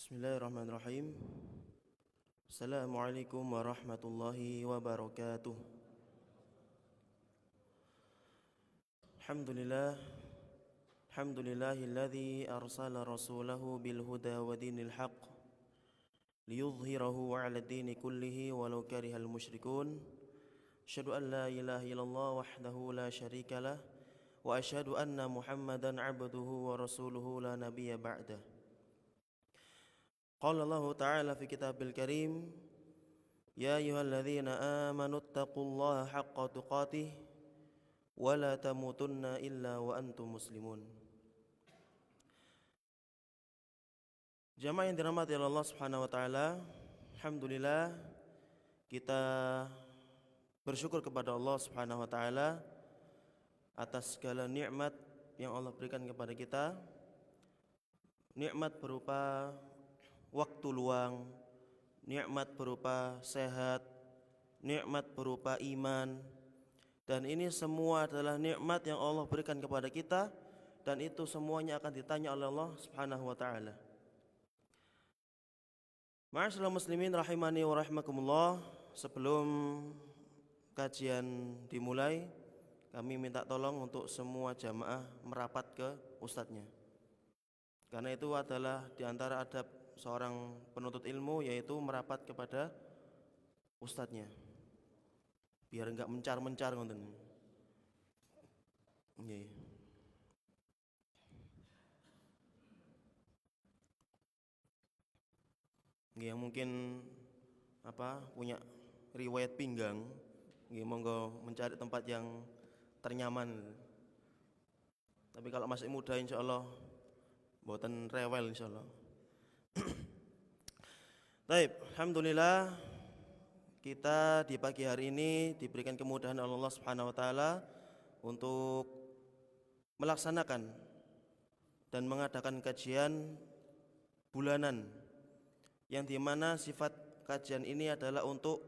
Bismillahirrahmanirrahim. Assalamualaikum warahmatullahi wabarakatuh. Alhamdulillah. Alhamdulillahilladzi arsala rasulahu bil huda wa dinil haqq liyudhhirahu 'ala ad-dini kullihi walau karihal musyrikun. Asyhadu an la ilaha illallah wahdahu la syarika lah wa asyhadu anna Muhammadan 'abduhu wa rasuluhu la nabiyya ba'dah. Qala Allah Ta'ala fi kitabil karim, ya ayyuhalladzina amanu taqullaha haqqa tuqatih wa la tamutunna illa wa antum muslimun. Jamaah yang dirahmati Allah Subhanahu wa taala, alhamdulillah kita bersyukur kepada Allah Subhanahu wa taala atas segala nikmat yang Allah berikan kepada kita. Nikmat berupa waktu luang, nikmat berupa sehat, nikmat berupa iman, dan ini semua adalah nikmat yang Allah berikan kepada kita, dan itu semuanya akan ditanya oleh Allah Subhanahu wa taala. Ma'asyiral muslimin rahimani wa rahimakumullah, sebelum kajian dimulai, kami minta tolong untuk semua jamaah merapat ke ustadznya. Karena itu adalah diantara adab seorang penuntut ilmu, yaitu merapat kepada ustadznya, biar enggak mencar-mencar ngoten. Nggih. Nggih, yang mungkin punya riwayat pinggang, nggih monggo mencari tempat yang ternyaman. Tapi kalau masih muda insyaallah mboten rewel insyaallah. Baik, alhamdulillah kita di pagi hari ini diberikan kemudahan oleh Allah Subhanahu wa taala untuk melaksanakan dan mengadakan kajian bulanan, yang dimana sifat kajian ini adalah untuk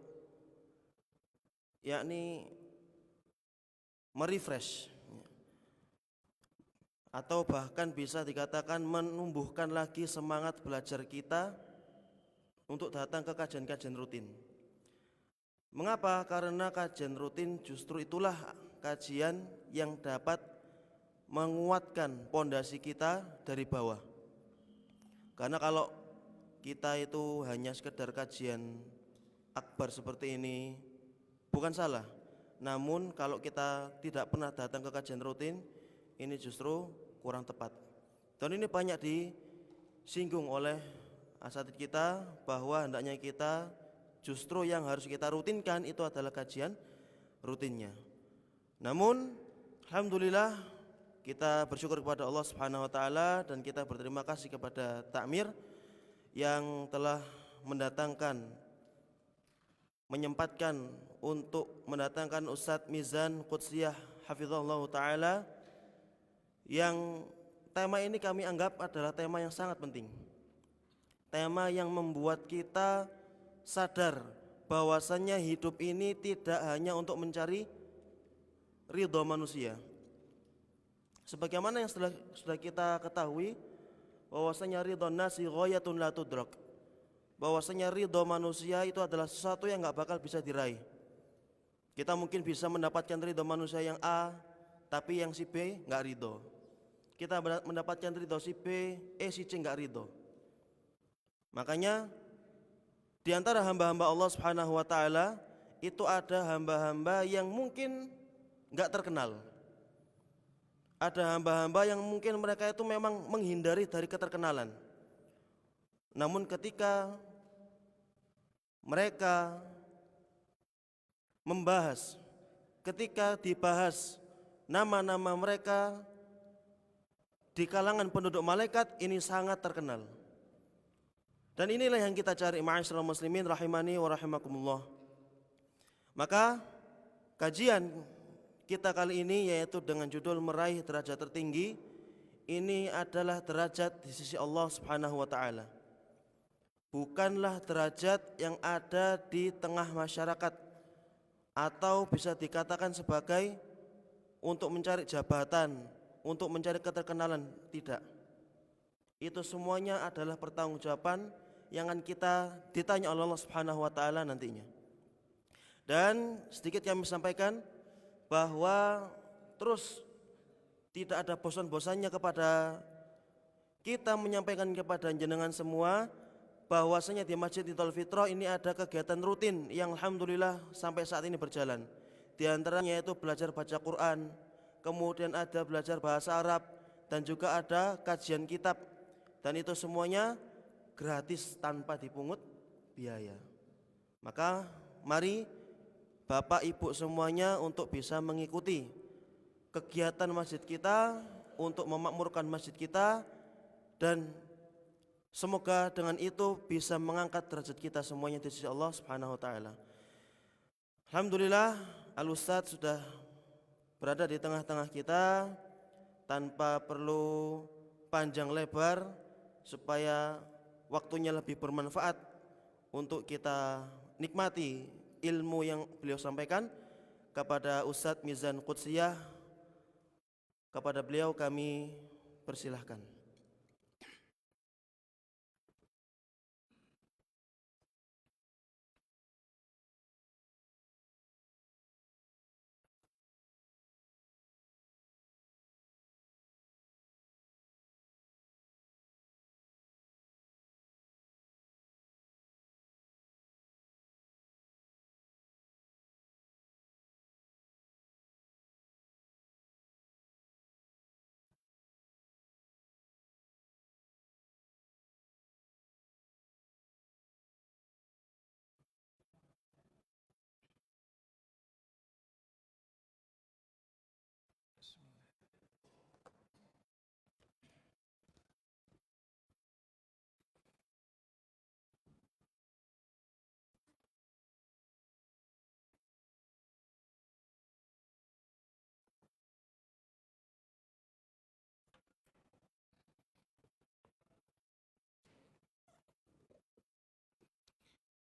yakni merefresh atau bahkan bisa dikatakan menumbuhkan lagi semangat belajar kita untuk datang ke kajian-kajian rutin. Mengapa? Karena kajian rutin justru itulah kajian yang dapat menguatkan pondasi kita dari bawah. Karena kalau kita itu hanya sekedar kajian akbar seperti ini, bukan salah. Namun kalau kita tidak pernah datang ke kajian rutin, ini justru kurang tepat. Dan ini banyak disinggung oleh asatidz kita bahwa hendaknya kita justru yang harus kita rutinkan itu adalah kajian rutinnya. Namun alhamdulillah kita bersyukur kepada Allah Subhanahu wa taala dan kita berterima kasih kepada Takmir yang telah menyempatkan untuk mendatangkan Ustadz Mizan Qudsiyah hafizahullah taala, yang tema ini kami anggap adalah tema yang sangat penting. Tema yang membuat kita sadar bahwasannya hidup ini tidak hanya untuk mencari ridho manusia. Sebagaimana yang sudah kita ketahui, bahwasanya ridho nasi ghayatun la tudrak. Bahwasanya ridho manusia itu adalah sesuatu yang enggak bakal bisa diraih. Kita mungkin bisa mendapatkan ridho manusia yang A, tapi yang si B enggak ridho. Kita mendapatkan ridho si B, si C enggak ridho. Makanya di antara hamba-hamba Allah Subhanahu wa taala itu ada hamba-hamba yang mungkin enggak terkenal. Ada hamba-hamba yang mungkin mereka itu memang menghindari dari keterkenalan. Namun ketika mereka membahas, ketika dibahas nama-nama mereka di kalangan penduduk malaikat, ini sangat terkenal. Dan inilah yang kita cari, ma'asyiral muslimin rahimani wa rahimakumullah. Maka kajian kita kali ini yaitu dengan judul meraih derajat tertinggi, ini adalah derajat di sisi Allah Subhanahu wa taala. Bukanlah derajat yang ada di tengah masyarakat atau bisa dikatakan sebagai untuk mencari jabatan, untuk mencari keterkenalan, tidak. Itu semuanya adalah pertanggungjawaban yang akan kita ditanya oleh Allah Subhanahu wa taala nantinya. Dan sedikit kami sampaikan bahwa terus tidak ada bosan-bosannya kepada kita menyampaikan kepada jenengan semua bahwasanya di Masjid Idul Fitrah ini ada kegiatan rutin yang alhamdulillah sampai saat ini berjalan. Di antaranya yaitu belajar baca Quran, kemudian ada belajar bahasa Arab, dan juga ada kajian kitab. Dan itu semuanya gratis tanpa dipungut biaya. Maka mari Bapak Ibu semuanya untuk bisa mengikuti kegiatan masjid kita, untuk memakmurkan masjid kita, dan semoga dengan itu bisa mengangkat derajat kita semuanya di sisi Allah Subhanahu wa taala. Alhamdulillah, Al-Ustadz sudah berada di tengah-tengah kita tanpa perlu panjang lebar supaya waktunya lebih bermanfaat untuk kita nikmati ilmu yang beliau sampaikan. Kepada Ustadz Mizan Qudsiyah, kepada beliau kami persilahkan.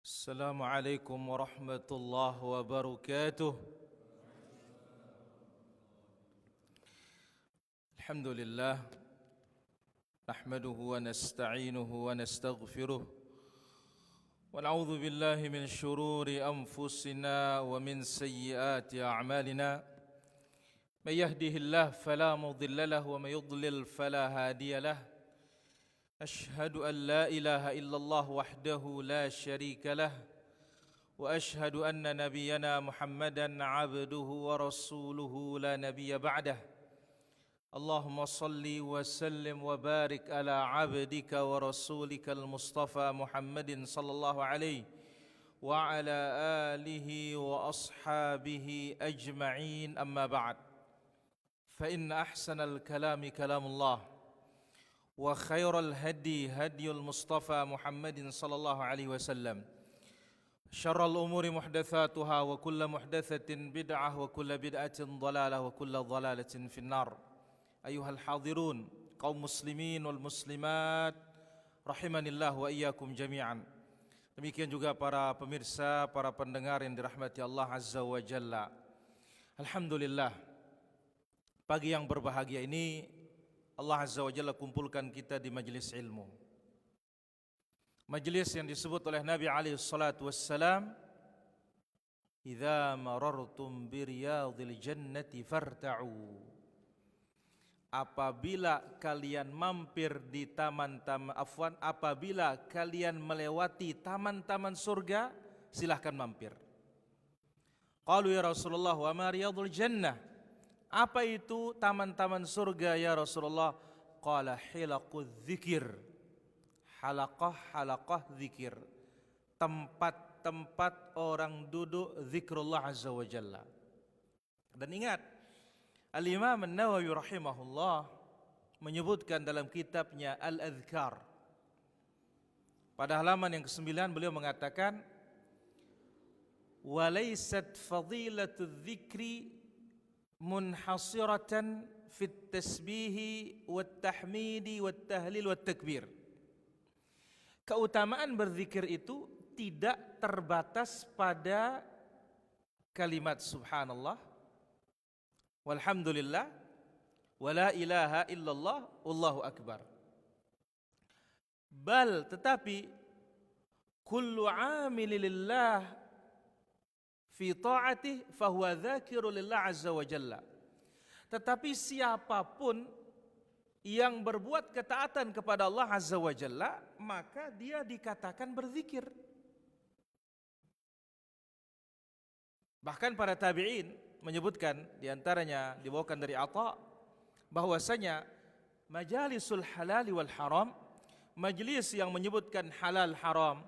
Assalamualaikum warahmatullahi wabarakatuh. Alhamdulillah, nahmaduhu wa nasta'inuhu wa nastaghfiruh, wa na'udzu billahi min syururi anfusina wa min sayyiati a'malina. May yahdihillahu fala mudilla lahu wa may yudlil fala hadiya lahu. أشهد أن لا إله إلا الله وحده لا شريك له وأشهد أن نبينا محمدا عبده ورسوله لا نبي بعده اللهم صل وسلم وبارك على عبدك ورسولك المصطفى محمد صلى الله عليه وعلى آله وأصحابه أجمعين أما بعد فإن أحسن الكلام كلام الله وخير الهدي هدي المصطفى محمد صلى الله عليه وسلم شر الأمور محدثاتها وكل محدثة بدعة وكل بدعة ضلالة وكل ضلالة في النار أيها الحاضرون قوم مسلمين والmuslimat rahimanillah wa iyyakum jami'an. Demikian juga para pemirsa, para pendengar yang dirahmati Allah Azza wa Jalla. Alhamdulillah, pagi yang berbahagia ini Allah Azza wa Jalla kumpulkan kita di majelis ilmu. Majelis yang disebut oleh Nabi alaihi salatu wassalam, "Idza marartum bi riyadil jannati farta'u." Apabila kalian mampir di apabila kalian melewati taman-taman surga, silahkan mampir. Qalu ya Rasulullah, wa ma riyadul jannah? Apa itu taman-taman surga ya Rasulullah? Qala hilaqudz dzikir. Halaqah dzikir. Tempat-tempat orang duduk zikrullah azza wa jalla. Dan ingat, Al-Imam An-Nawawi rahimahullah menyebutkan dalam kitabnya Al-Adhkar, pada halaman yang ke-9 beliau mengatakan, "Walaysat fadilatudz dzikri munhasiratan fit tasbihi wat tahmidi wat tahlil wat takbir." Keutamaan berzikir itu tidak terbatas pada kalimat subhanallah, walhamdulillah, wala ilaha illallah, wallahu akbar. Bal, tetapi kullu amili lillah fi ta'atih fahuwa dzakiru lillah azza wa jalla. Tetapi siapapun yang berbuat ketaatan kepada Allah azza wa jalla, maka dia dikatakan berzikir. Bahkan para tabi'in menyebutkan, diantaranya dibawakan dari Atha, bahwasanya majalisul halali wal haram, majlis yang menyebutkan halal haram,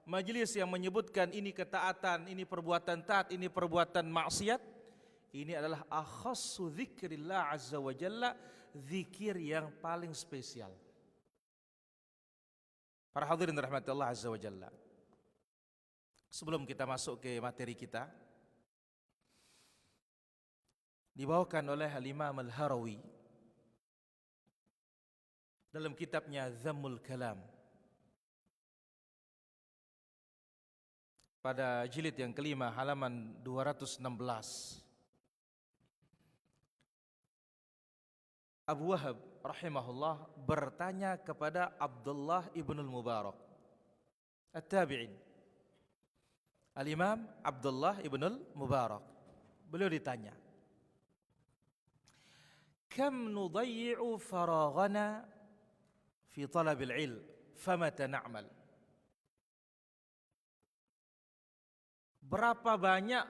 majlis yang menyebutkan ini ketaatan, ini perbuatan taat, ini perbuatan maksiat, ini adalah akhassu dzikrillah azza wa jalla, zikir yang paling spesial. Para hadirin rahmati Allah azza wa jalla, sebelum kita masuk ke materi kita, dibawakan oleh Al-Imam Al-Harawi dalam kitabnya Dhammul Kalam pada jilid yang kelima halaman 216. Abu Wahab rahimahullah bertanya kepada Abdullah ibn al-Mubarak, at-tabi'in. Al-Imam Abdullah ibn al-Mubarak, beliau ditanya, kam nudayyi'u faraghana fi talabil ilm famata na'mal. Berapa banyak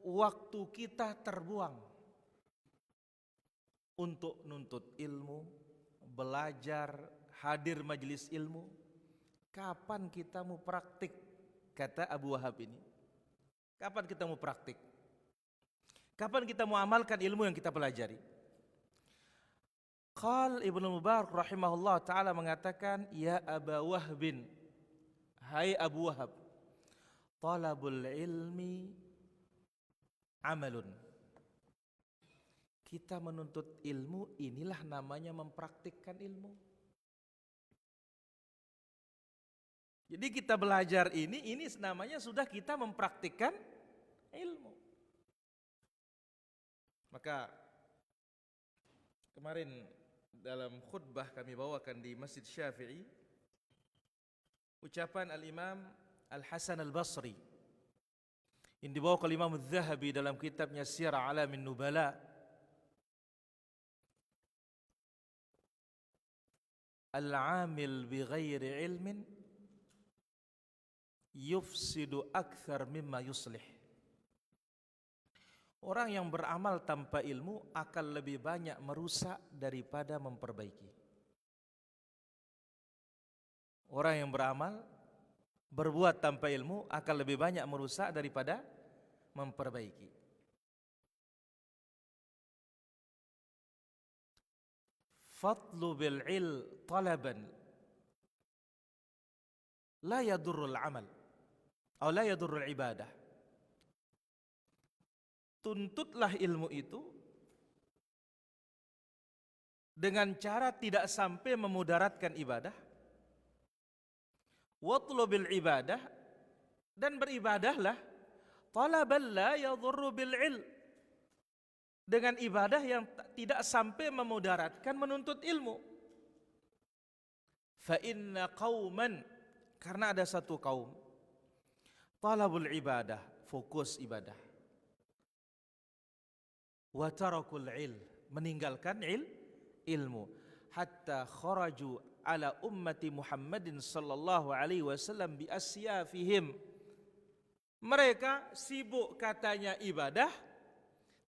waktu kita terbuang untuk nuntut ilmu, belajar, hadir majelis ilmu? Kapan kita mau praktik? Kata Abu Wahab ini. Kapan kita mau praktik? Kapan kita mau amalkan ilmu yang kita pelajari? Qal Ibnu Mubarak rahimahullah ta'ala mengatakan, ya Aba Wahbin, hai Abu Wahab, talabul ilmi amalun. Kita menuntut ilmu, inilah namanya mempraktikkan ilmu. Jadi kita belajar ini namanya sudah kita mempraktikkan ilmu. Maka kemarin dalam khutbah kami bawakan di Masjid Syafi'i ucapan Al-Imam Al-Hasan Al-Basri yang dibawa oleh Imam Al-Zahabi dalam kitabnya Sirah Alamin Nubala. Al-amil bighairi ilmin yufsidu akthar mimma yuslih. Orang yang beramal tanpa ilmu akan lebih banyak merusak daripada memperbaiki. Orang yang beramal, berbuat tanpa ilmu akan lebih banyak merusak daripada memperbaiki. Fadlu bil il talaban la yadurrul amal atau la yadurrul ibadah. Tuntutlah ilmu itu dengan cara tidak sampai memudaratkan ibadah. Watlubil ibadah, dan beribadahlah talaban la yadurru bil ilm, dengan ibadah yang tidak sampai memudaratkan menuntut ilmu. Fa inna qauman, karena ada satu kaum, talabul ibadah, fokus ibadah, wa tarakul ilm, meninggalkan ilmu, hatta kharaju ala ummati Muhammadin sallallahu alaihi wasallam bi asyafihim. Mereka sibuk katanya ibadah,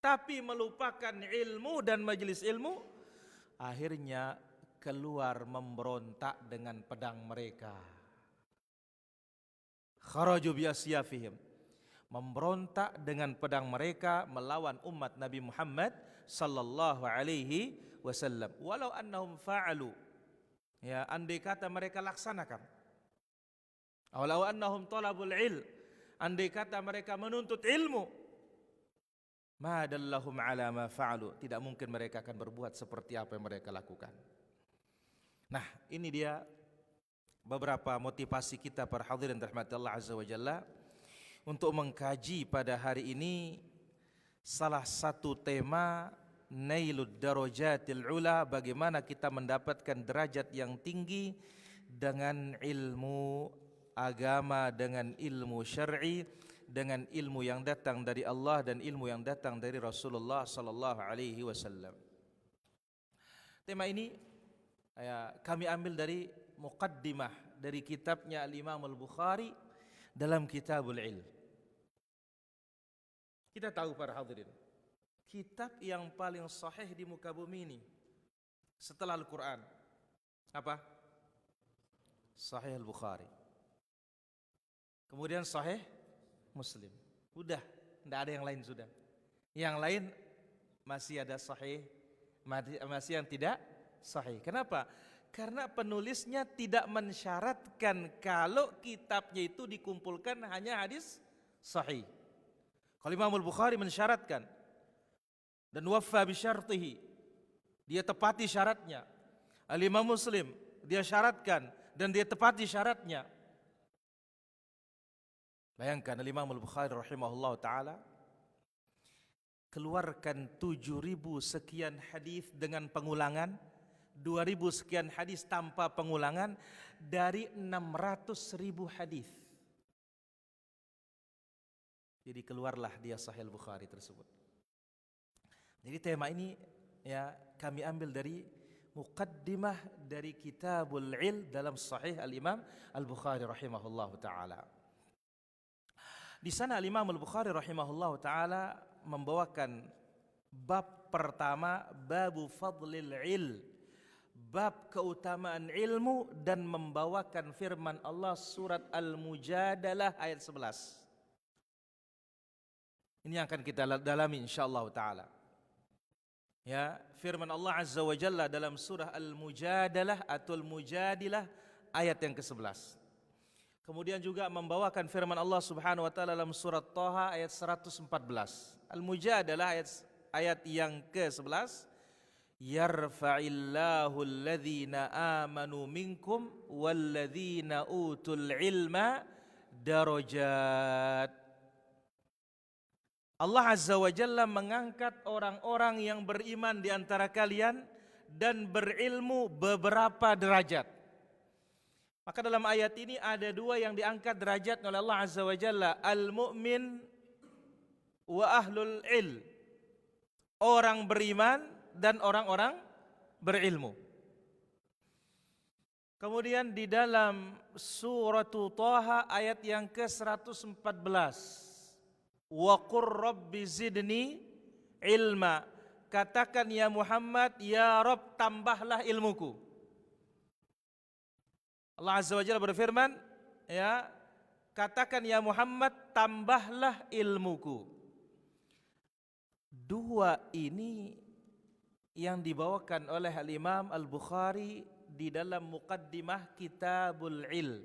tapi melupakan ilmu dan majelis ilmu. Akhirnya keluar memberontak dengan pedang mereka. Kharaju bi asyafihim, memberontak dengan pedang mereka melawan umat Nabi Muhammad sallallahu alaihi wasallam. Walau annahum fa'alu, ya, andai kata mereka laksanakan. Walau annahum talabul ilm, andai kata mereka menuntut ilmu, ma dallahum ala ma fa'alu, tidak mungkin mereka akan berbuat seperti apa yang mereka lakukan. Nah, ini dia beberapa motivasi kita para hadirin rahmati Allah azza wa jalla untuk mengkaji pada hari ini salah satu tema Nailud Darajatil Ula, bagaimana kita mendapatkan derajat yang tinggi dengan ilmu agama, dengan ilmu syar'i, dengan ilmu yang datang dari Allah dan ilmu yang datang dari Rasulullah sallallahu alaihi wasallam. Tema ini kami ambil dari muqaddimah dari kitabnya Al-Imam Al-Bukhari dalam Kitabul Ilm. Kita tahu para hadirin, kitab yang paling sahih di muka bumi ini setelah Al-Quran apa? Sahih Al-Bukhari. Kemudian Sahih Muslim. Udah, tidak ada yang lain sudah. Yang lain masih ada sahih, masih yang tidak sahih. Kenapa? Karena penulisnya tidak mensyaratkan kalau kitabnya itu dikumpulkan hanya hadis sahih. Kalau Imam Al-Bukhari mensyaratkan dan waffa bisyartihi, dia tepati syaratnya. Al-Imam Muslim dia syaratkan dan dia tepati syaratnya. Bayangkan Al-Imam Al-Bukhari rahimahullah ta'ala keluarkan 7.000 sekian hadis dengan pengulangan, 2.000 sekian hadis tanpa pengulangan dari 600.000 hadis. Jadi keluarlah dia Sahih Al-Bukhari tersebut. Jadi tema ini kami ambil dari muqaddimah dari Kitabul Ilm dalam Sahih Al-Imam Al-Bukhari rahimahullah ta'ala. Di sana Al-Imam Al-Bukhari rahimahullah ta'ala membawakan bab pertama, babu fadlil ilm, bab keutamaan ilmu, dan membawakan firman Allah surat Al-Mujadalah ayat 11. Ini yang akan kita dalami insyaallah ta'ala. Firman Allah Azza wa Jalla dalam surah Al-Mujadalah atau Al-Mujadilah ayat yang ke-11. Kemudian juga membawakan firman Allah Subhanahu wa taala dalam surat Thaha ayat 114. Al-Mujadalah ayat yang ke-11. Yarfa'illahu alladhina amanu minkum walladhina utul ilma darajat. Allah Azza wa Jalla mengangkat orang-orang yang beriman di antara kalian dan berilmu beberapa derajat. Maka dalam ayat ini ada dua yang diangkat derajat oleh Allah Azza wa Jalla, al-mu'min wa ahlul ilm. Orang beriman dan orang-orang berilmu. Kemudian di dalam surat Thaha ayat yang ke-114. Wa qur rabbi zidni ilma. Katakan ya Muhammad, ya Rabb tambahlah ilmuku. Allah Azza wa Jalla berfirman, katakan ya Muhammad tambahlah ilmuku. Dua ini yang dibawakan oleh Al-Imam Al-Bukhari di dalam muqaddimah Kitabul Ilm.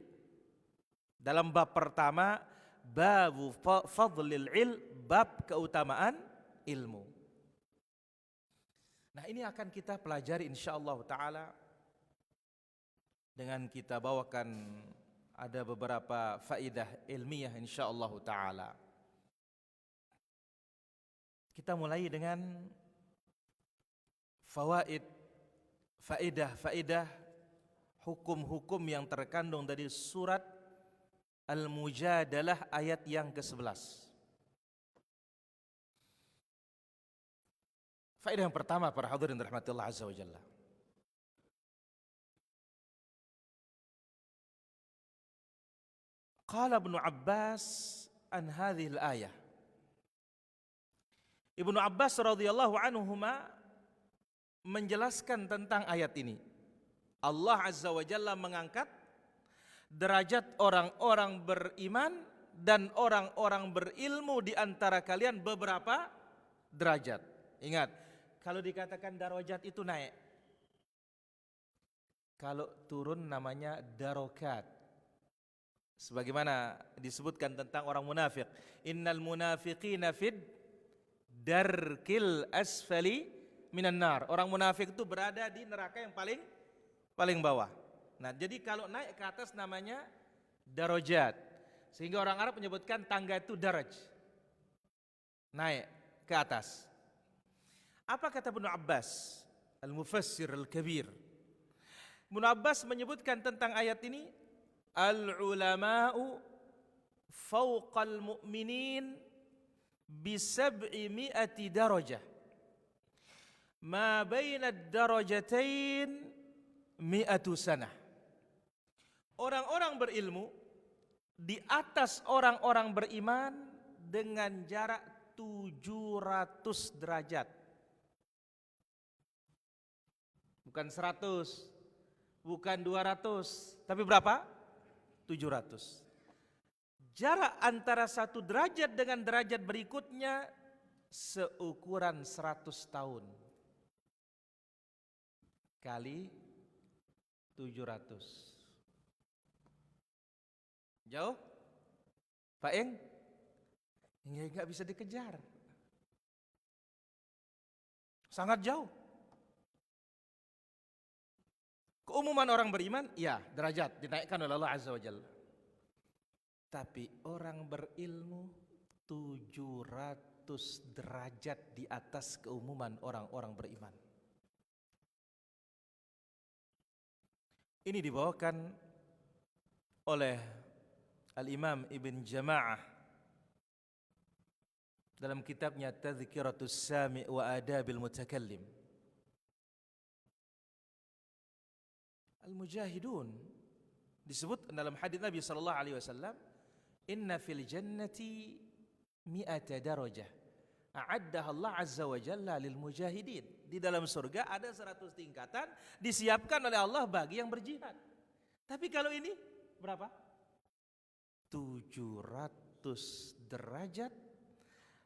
Dalam bab pertama, babu fadlil ilm, bab keutamaan ilmu. Nah, ini akan kita pelajari insyaallah ta'ala dengan kita bawakan ada beberapa faedah ilmiah insyaallah ta'ala. Kita mulai dengan faedah hukum-hukum yang terkandung dari surat Al-Mujadalah ayat yang ke-11. Faedah yang pertama para hadirin rahmatillah azza wa jalla. Qala Ibnu Abbas an hadhihi al-ayah. Ibnu Abbas radhiyallahu anhuma menjelaskan tentang ayat ini. Allah Azza wa Jalla mengangkat derajat orang-orang beriman dan orang-orang berilmu di antara kalian beberapa derajat. Ingat, kalau dikatakan darajat itu naik. Kalau turun namanya darokat. Sebagaimana disebutkan tentang orang munafik, innal munafiqina fid darkil asfali minan nar. Orang munafik itu berada di neraka yang paling bawah. Nah, jadi kalau naik ke atas namanya darajat. Sehingga orang Arab menyebutkan tangga itu daraj. Naik ke atas. Apa kata Ibnu Abbas, al-mufassir al-kabir? Ibnu Abbas menyebutkan tentang ayat ini, al-ulama'u fawqal mu'minin bisab'i mi'ati darajah. Ma baina ad-darajatain mi'atu sanah. Orang-orang berilmu di atas orang-orang beriman dengan jarak 700 derajat. Bukan 100, bukan 200, tapi berapa? 700. Jarak antara satu derajat dengan derajat berikutnya seukuran 100 tahun. Kali 700. Jauh? Pak Eng? Nggak bisa dikejar. Sangat jauh. Keumuman orang beriman, ya derajat dinaikkan oleh Allah Azza wa Jalla. Tapi orang berilmu 700 derajat di atas keumuman orang-orang beriman. Ini dibawakan oleh Al-Imam Ibn Jama'ah dalam kitabnya Tadhkiratus Sami' wa Adabil Mutakallim. Al-mujahidun disebut dalam hadis Nabi sallallahu alaihi wasallam, inna fil jannati mi'ata darajah a'addaha Allah azza wa jalla lil mujahidin. Di dalam surga ada 100 tingkatan disiapkan oleh Allah bagi yang berjihad. Tapi kalau ini berapa? 700 derajat,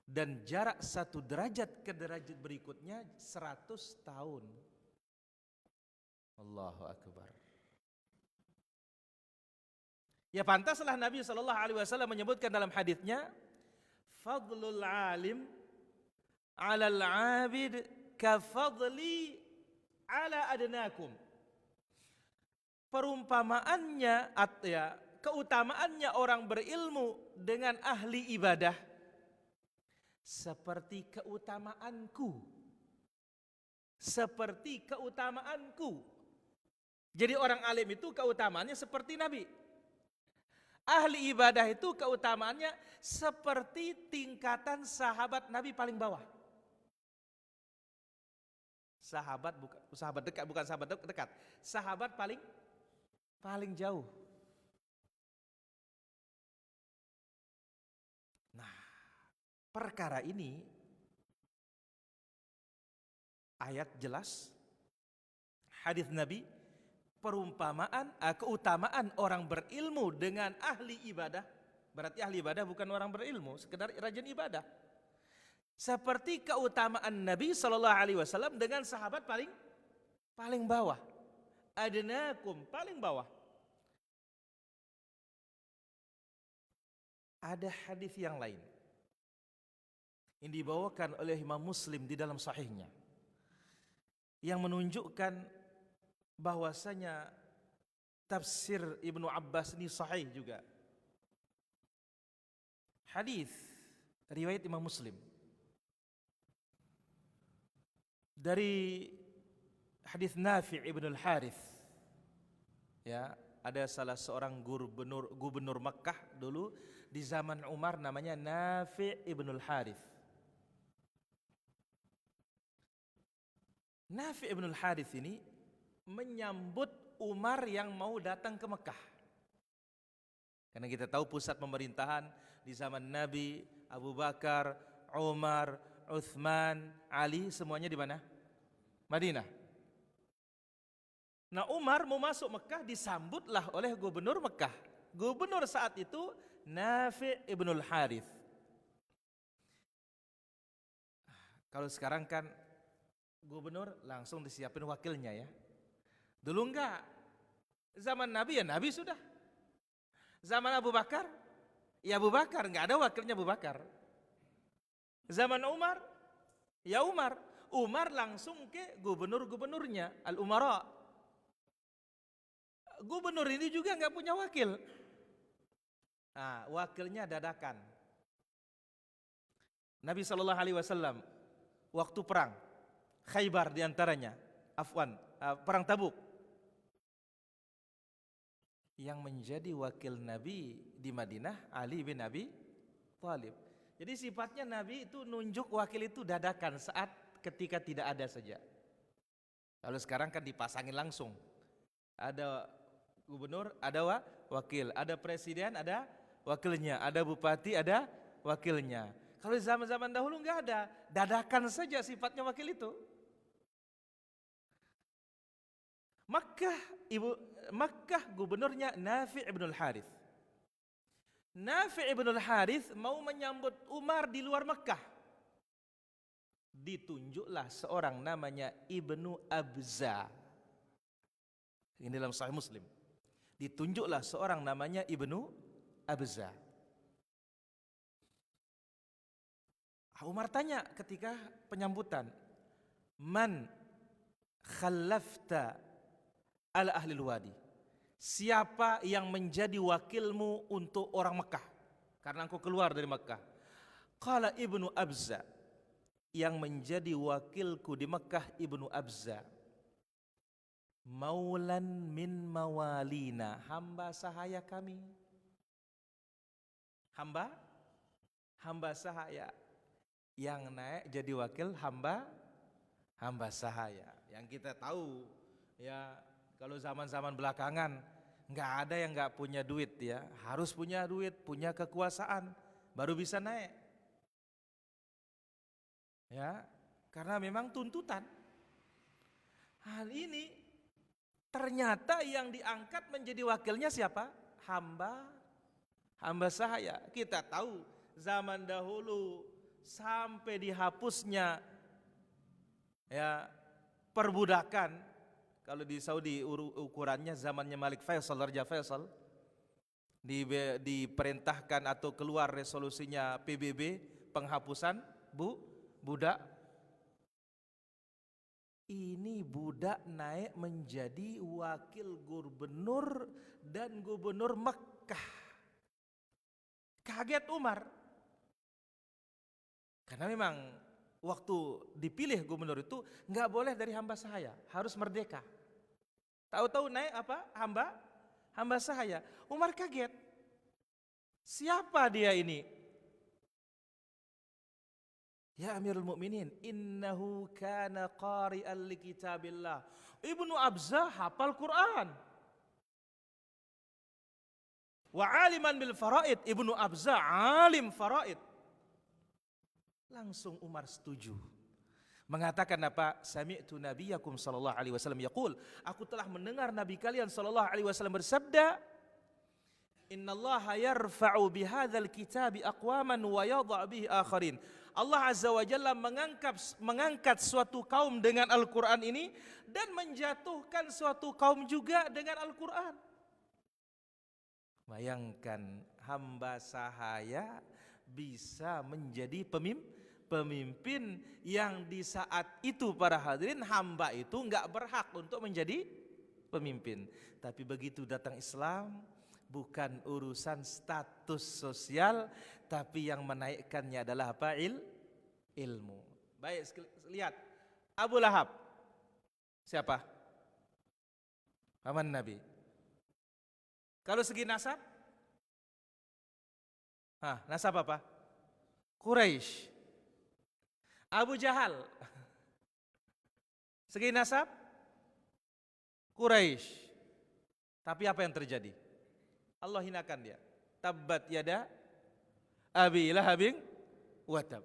dan jarak satu derajat ke derajat berikutnya 100 tahun. Allahu Akbar. Ya pantaslah Nabi SAW menyebutkan dalam hadisnya, fadlul alim alal abid kafadli ala adnakum. Perumpamaannya, keutamaannya orang berilmu dengan ahli ibadah seperti keutamaanku. Seperti keutamaanku. Jadi orang alim itu keutamaannya seperti Nabi. Ahli ibadah itu keutamaannya seperti tingkatan sahabat Nabi paling bawah. Sahabat dekat, bukan sahabat dekat. Sahabat paling jauh. Nah, perkara ini ayat jelas, hadis Nabi, perumpamaan, keutamaan orang berilmu dengan ahli ibadah. Berarti ahli ibadah bukan orang berilmu, sekedar rajin ibadah. Seperti keutamaan Nabi SAW dengan sahabat paling bawah. Adnakum, paling bawah. Ada hadis yang lain yang dibawakan oleh Imam Muslim di dalam sahihnya, yang menunjukkan bahwasanya tafsir Ibnu Abbas ini sahih juga. Hadis riwayat Imam Muslim dari hadis Nafi' ibn al-Harith. Ya, ada salah seorang gubernur Makkah dulu di zaman Umar, namanya Nafi' ibn al-Harith. Nafi' ibn al-Harith ini menyambut Umar yang mau datang ke Mekah. Karena kita tahu pusat pemerintahan di zaman Nabi, Abu Bakar, Umar, Uthman, Ali, semuanya di mana? Madinah. Nah, Umar mau masuk Mekah, disambutlah oleh gubernur Mekah. Gubernur saat itu Nafi' ibn al-Harith. Kalau sekarang kan gubernur langsung disiapin wakilnya ya. Dulu enggak. Zaman Nabi ya Nabi sudah. Zaman Abu Bakar, ya Abu Bakar, enggak ada wakilnya Abu Bakar. Zaman Umar, ya Umar. Umar langsung ke gubernur-gubernurnya, al-umara. Gubernur ini juga enggak punya wakil. Nah, wakilnya dadakan. Nabi SAW waktu perang Khaybar diantaranya, perang Tabuk. yang menjadi wakil Nabi di Madinah Ali bin Abi Thalib. Jadi sifatnya Nabi itu nunjuk wakil itu dadakan saat ketika tidak ada saja. Kalau sekarang kan dipasangin langsung. Ada gubernur, ada wakil, ada presiden, ada wakilnya, ada bupati, ada wakilnya. Kalau zaman-zaman dahulu enggak ada, dadakan saja sifatnya wakil itu. Makkah gubernurnya Nafi' ibn al-Harith. Nafi' ibn al-Harith mau menyambut Umar di luar Makkah. Ditunjuklah seorang namanya Ibnu Abza. Ini dalam Sahih Muslim. Ditunjuklah seorang namanya Ibnu Abza. Umar tanya ketika penyambutan, "Man khallafta ala ahlil wadi?" Siapa yang menjadi wakilmu untuk orang Mekah? Karena engkau keluar dari Mekah. Qala Ibnu Abza. Yang menjadi wakilku di Mekah Ibnu Abza. Maulan min mawalina, hamba sahaya kami. Hamba sahaya yang naik jadi wakil hamba sahaya. Yang kita tahu ya, kalau zaman-zaman belakangan nggak ada yang nggak punya duit ya, harus punya duit, punya kekuasaan baru bisa naik. Ya, karena memang tuntutan. Hal ini ternyata yang diangkat menjadi wakilnya siapa? Hamba sahaya. Kita tahu zaman dahulu sampai dihapusnya ya perbudakan. Kalau di Saudi ukurannya zamannya Malik Faisal, Raja Faisal, diperintahkan atau keluar resolusinya PBB penghapusan budak. Ini budak naik menjadi wakil gubernur dan gubernur Mekkah. Kaget Umar. Karena memang waktu dipilih gubernur itu nggak boleh dari hamba sahaya, harus merdeka. Tahu-tahu naik apa? Hamba sahaya. Umar kaget. Siapa dia ini? Ya Amirul Mukminin, innahu kana qari'an li kitabillah. Ibnu Abza hafal Quran. Wa aliman bil faraid. Ibnu Abza alim faraid. Langsung Umar setuju. Mengatakan apa? Sami'tu nabiyakum sallallahu alaihi wasallam yaqul, aku telah mendengar nabi kalian sallallahu alaihi wasallam bersabda, innallaha yarfa'u bihadzal kitabi aqwaman wa yadha' bihi akharin. Allah Azza wa Jalla mengangkat suatu kaum dengan Al-Quran ini dan menjatuhkan suatu kaum juga dengan Al-Quran. Bayangkan hamba sahaya bisa menjadi pemimpin yang di saat itu para hadirin hamba itu enggak berhak untuk menjadi pemimpin. Tapi begitu datang Islam, bukan urusan status sosial, tapi yang menaikkannya adalah apa? Ilmu. Baik, lihat Abu Lahab. Siapa? Paman Nabi. Kalau segi nasab? Nasab apa? Quraisy. Abu Jahal. Segi nasab? Quraisy. Tapi apa yang terjadi? Allah hinakan dia. Tabbat yada Abi Lahabin wa tab.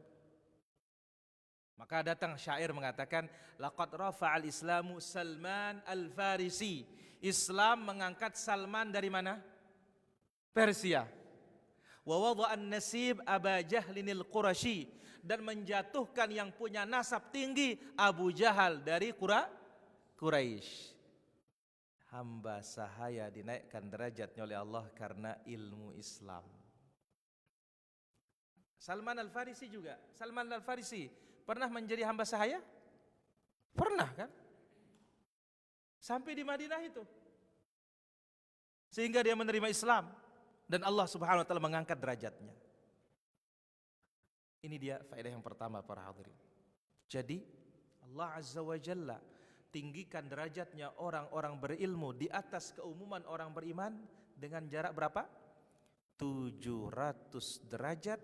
Maka datang syair mengatakan, laqad rafa'al Islamu Salman al-Farisi. Islam mengangkat Salman dari mana? Persia. Wa wada'an nasib Aba Jahlinil Qurashi, dan menjatuhkan yang punya nasab tinggi Abu Jahal dari Quraisy. Hamba sahaya dinaikkan derajatnya oleh Allah karena ilmu Islam. Salman al-Farisi juga. Salman al-Farisi pernah menjadi hamba sahaya? Pernah kan? Sampai di Madinah itu. Sehingga dia menerima Islam dan Allah Subhanahu wa taala mengangkat derajatnya. Ini dia faedah yang pertama para hadirin. Jadi Allah Azza wa Jalla tinggikan derajatnya orang-orang berilmu di atas keumuman orang beriman dengan jarak berapa? 700 derajat.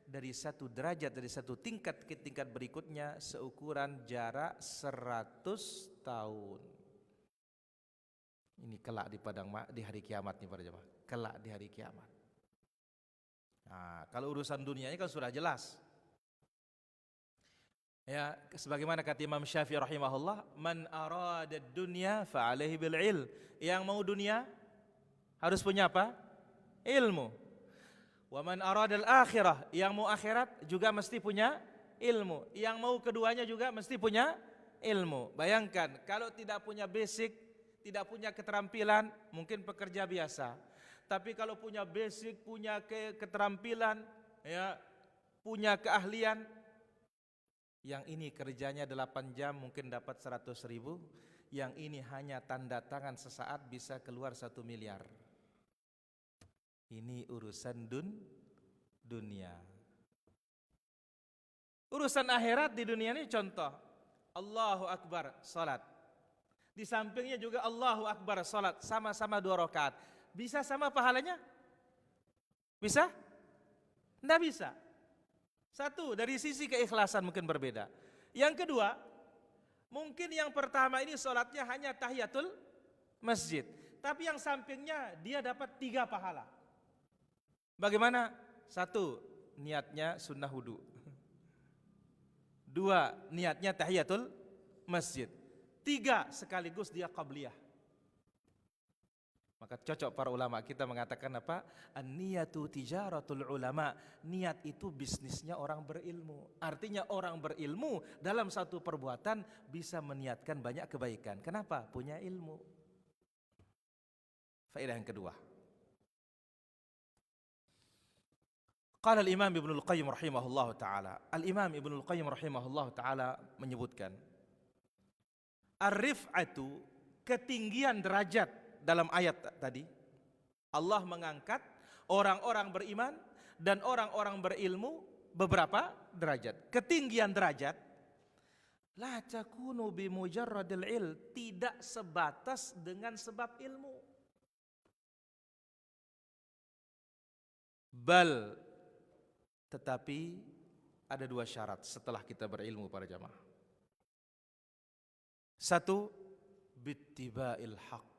Dari satu derajat, dari satu tingkat ke tingkat berikutnya seukuran jarak 100 tahun. Ini kelak di di hari kiamat nih para jemaah. Kelak di hari kiamat. Nah, kalau urusan dunianya kan sudah jelas. Ya, sebagaimana kata Imam Syafi'i rahimahullah, man arada dunya fa alaihi bil ilm. Yang mau dunia harus punya apa? Ilmu. Wa man aradal akhirah, yang mau akhirat juga mesti punya ilmu. Yang mau keduanya juga mesti punya ilmu. Bayangkan kalau tidak punya basic, tidak punya keterampilan, mungkin pekerja biasa. Tapi kalau punya basic, punya keterampilan, ya, punya keahlian, yang ini kerjanya 8 jam mungkin dapat 100.000, yang ini hanya tanda tangan sesaat bisa keluar 1 miliar. Ini urusan dunia. Urusan akhirat di dunia ini contoh. Allahu Akbar, salat. Di sampingnya juga Allahu Akbar, salat. Sama-sama 2 rakaat. Bisa sama pahalanya? Bisa? Tidak bisa. Satu, dari sisi keikhlasan mungkin berbeda. Yang kedua, mungkin yang pertama ini salatnya hanya tahiyatul masjid. Tapi yang sampingnya dia dapat 3 pahala. Bagaimana? 1, niatnya sunnah wudu. 2, niatnya tahiyatul masjid. 3, sekaligus dia qabliyah. Maka cocok para ulama kita mengatakan apa? An-niyatu tijaratul ulama. Niat itu bisnisnya orang berilmu. Artinya orang berilmu dalam satu perbuatan bisa meniatkan banyak kebaikan. Kenapa? Punya ilmu. Faedah yang kedua. Qala al-Imam Ibnul Qayyim rahimahullahu ta'ala. Al-Imam Ibnul Qayyim rahimahullahu ta'ala menyebutkan, ar-rif'atu, ketinggian derajat dalam ayat tadi. Allah mengangkat orang-orang beriman dan orang-orang berilmu beberapa derajat. Ketinggian derajat la takunu bi mujarradil ilm, tidak sebatas dengan sebab ilmu. Bal, tetapi ada 2 syarat setelah kita berilmu para jamaah. 1, bittiba'il haq.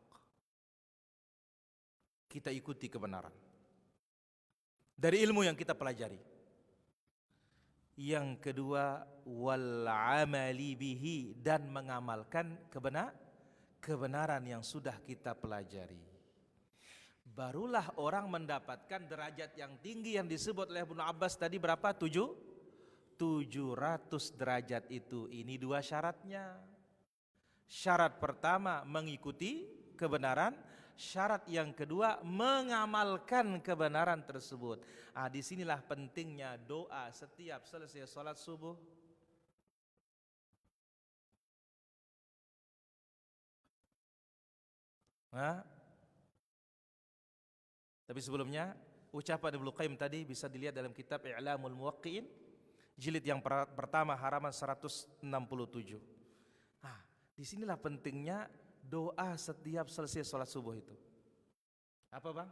Kita ikuti kebenaran dari ilmu yang kita pelajari. Yang kedua, wal amali bihi, dan mengamalkan kebenaran yang sudah kita pelajari. Barulah orang mendapatkan derajat yang tinggi yang disebut oleh Ibnu Abbas tadi berapa? 700 derajat itu. Ini 2 syaratnya. Syarat pertama mengikuti kebenaran, syarat yang kedua mengamalkan kebenaran tersebut. Disinilah pentingnya doa setiap selesai sholat subuh. Tapi sebelumnya ucapan Ibnu Qayyim tadi bisa dilihat dalam kitab I'lamul Muwaqqi'in jilid yang pertama halaman 167. Disinilah pentingnya doa setiap selesai sholat subuh itu. Apa bang?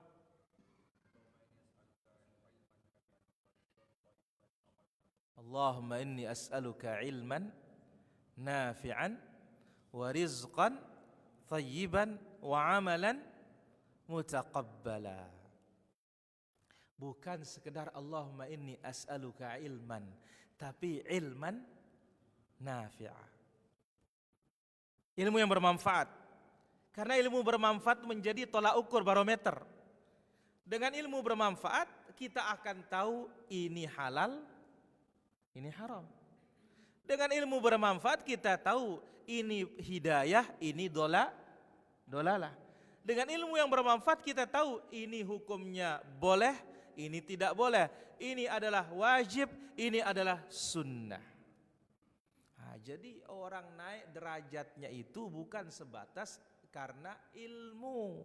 Allahumma inni as'aluka ilman nafi'an wa rizqan thayyiban wa amalan mutaqabbala. Bukan sekedar Allahumma inni as'aluka ilman, tapi ilman nafi'ah. Ilmu yang bermanfaat. Karena ilmu bermanfaat menjadi tolak ukur barometer. Dengan ilmu bermanfaat kita akan tahu ini halal, ini haram. Dengan ilmu bermanfaat kita tahu ini hidayah, ini dolalah. Dengan ilmu yang bermanfaat kita tahu ini hukumnya boleh, ini tidak boleh. Ini adalah wajib, ini adalah sunnah. Jadi orang naik derajatnya itu bukan sebatas karena ilmu,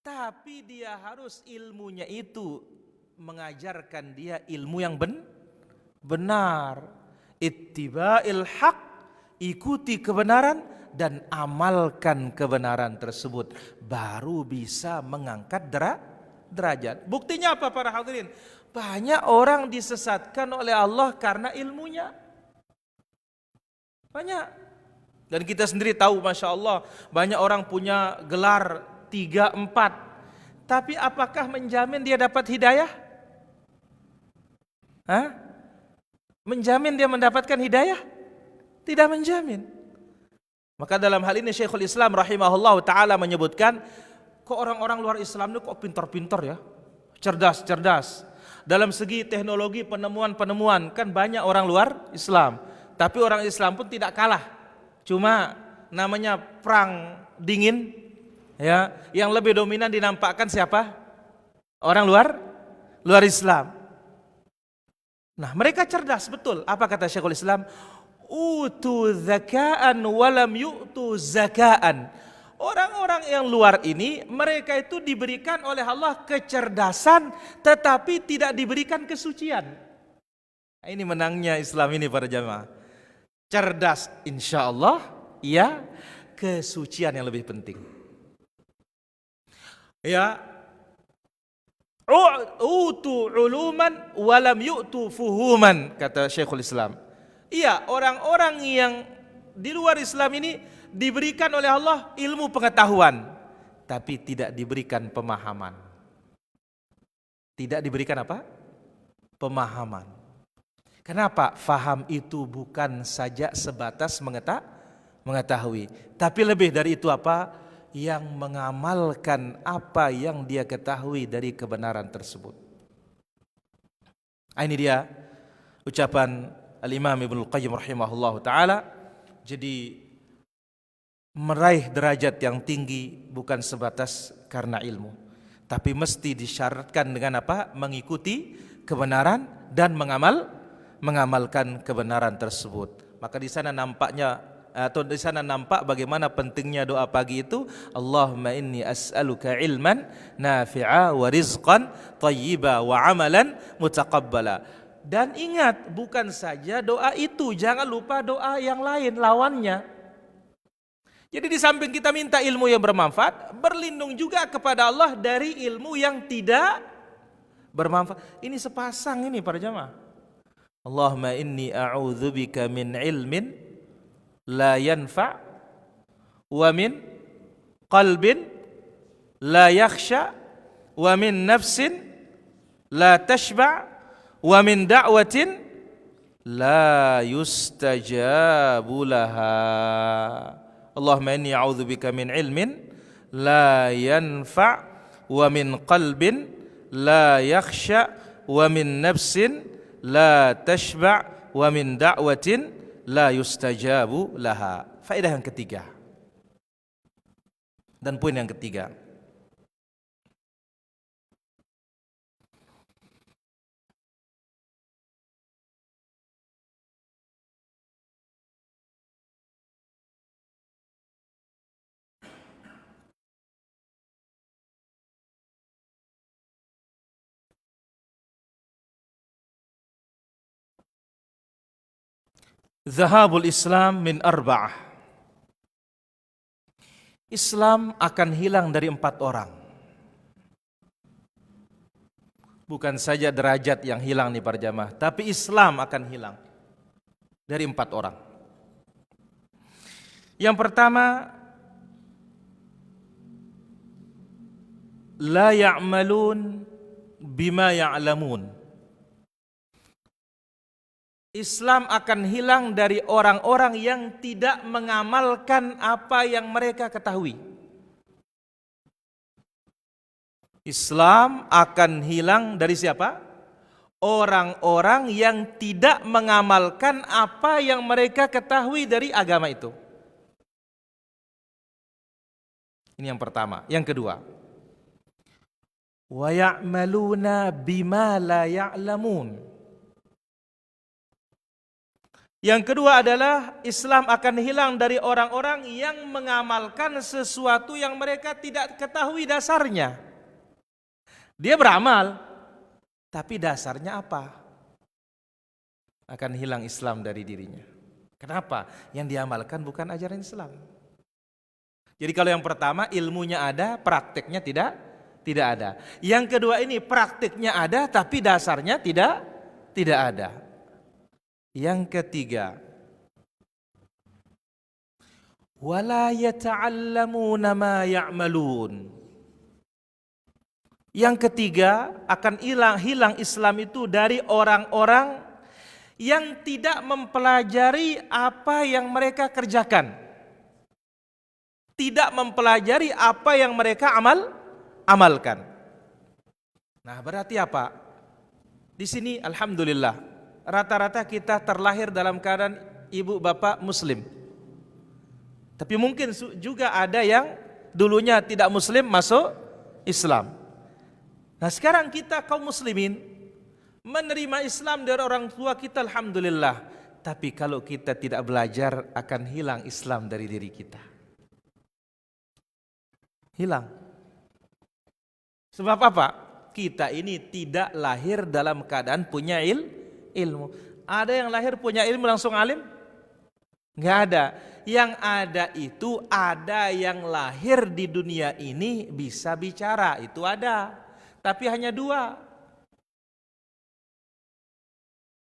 tapi dia harus ilmunya itu mengajarkan dia ilmu yang benar. Ittiba'il haq ikuti kebenaran dan amalkan kebenaran tersebut, baru bisa mengangkat derajat. Buktinya apa para hadirin? Banyak orang disesatkan oleh Allah karena ilmunya. Banyak. Dan kita sendiri tahu, Masya Allah, banyak orang punya gelar 3, 4. Tapi apakah menjamin dia dapat hidayah? Hah? Menjamin dia mendapatkan hidayah? Tidak menjamin. Maka dalam hal ini Syekhul Islam rahimahullah ta'ala menyebutkan, kok orang-orang luar Islam ini kok pintar-pintar ya, cerdas-cerdas. Dalam segi teknologi penemuan-penemuan, kan banyak orang luar Islam. Tapi orang Islam pun tidak kalah. Cuma namanya perang dingin, ya, yang lebih dominan dinampakkan siapa? Orang luar Islam. Nah, mereka cerdas betul. Apa kata Syekhul Islam? Utu zaka'an walam yu'tu zaka'an. Orang-orang yang luar ini, mereka itu diberikan oleh Allah kecerdasan, tetapi tidak diberikan kesucian. Nah, ini menangnya Islam ini para jamaah. Cerdas insya Allah, ya, kesucian yang lebih penting. Ya, utu uluman walam yu'tu fuhuman, kata Syekhul Islam. Iya, orang-orang yang di luar Islam ini diberikan oleh Allah ilmu pengetahuan, tapi tidak diberikan pemahaman. Tidak diberikan apa? Pemahaman. Kenapa? Faham itu bukan saja sebatas mengetahui, tapi lebih dari itu apa? Yang mengamalkan apa yang dia ketahui dari kebenaran tersebut. Ini dia ucapan Al-Imam Ibnul Qayyim rahimahullah ta'ala. Jadi meraih derajat yang tinggi bukan sebatas karena ilmu, tapi mesti disyaratkan dengan apa? Mengikuti kebenaran dan mengamalkan kebenaran tersebut. Maka di sana nampaknya, atau di sana nampak bagaimana pentingnya doa pagi itu. Allahumma inni as'aluka ilman nafi'a wa rizqan thayyiba wa amalan mutaqabbala. Dan ingat, bukan saja doa itu, jangan lupa doa yang lain lawannya. Jadi di samping kita minta ilmu yang bermanfaat, berlindung juga kepada Allah dari ilmu yang tidak bermanfaat. Ini sepasang ini para jamaah. Allahumma inni a'udzubika min ilmin la yanfa' wa min qalbin la yakhsha wa min nafsin la tashba' wa min da'watin la yustajabu laha. Allahumma inni a'udzubika min ilmin la yanfa' wa min qalbin la yakhsha wa min nafsin la tashba' wa min da'watin la yustajabu laha. Faedah yang ketiga dan poin yang ketiga, Zahabul Islam min arba'ah. Islam akan hilang dari 4 orang. Bukan saja derajat yang hilang nih para jamaah, tapi Islam akan hilang dari 4 orang. Yang pertama, la ya'malun bima ya'lamun. Islam akan hilang dari orang-orang yang tidak mengamalkan apa yang mereka ketahui. Islam akan hilang dari siapa? Orang-orang yang tidak mengamalkan apa yang mereka ketahui dari agama itu. Ini yang pertama. Yang kedua, wa ya'maluna bima la ya'lamun. Yang kedua adalah Islam akan hilang dari orang-orang yang mengamalkan sesuatu yang mereka tidak ketahui dasarnya. Dia beramal, tapi dasarnya apa? Akan hilang Islam dari dirinya. Kenapa? Yang diamalkan bukan ajaran Islam. Jadi kalau yang pertama ilmunya ada, prakteknya tidak ada. Yang kedua ini prakteknya ada tapi dasarnya tidak ada. Yang ketiga, wala yata'allamuna ma ya'malun. Yang ketiga, akan hilang Islam itu dari orang-orang yang tidak mempelajari apa yang mereka kerjakan. Tidak mempelajari apa yang mereka amalkan. Nah, berarti apa? Di sini alhamdulillah, rata-rata kita terlahir dalam keadaan ibu bapak muslim. Tapi mungkin juga ada yang dulunya tidak muslim masuk Islam. Nah, sekarang kita kaum muslimin menerima Islam dari orang tua kita alhamdulillah. Tapi kalau kita tidak belajar akan hilang Islam dari diri kita. Hilang. Sebab apa? Kita ini tidak lahir dalam keadaan punya ilmu. Ada yang lahir punya ilmu langsung alim? Enggak ada. Yang ada itu ada yang lahir di dunia ini bisa bicara, itu ada. Tapi hanya dua.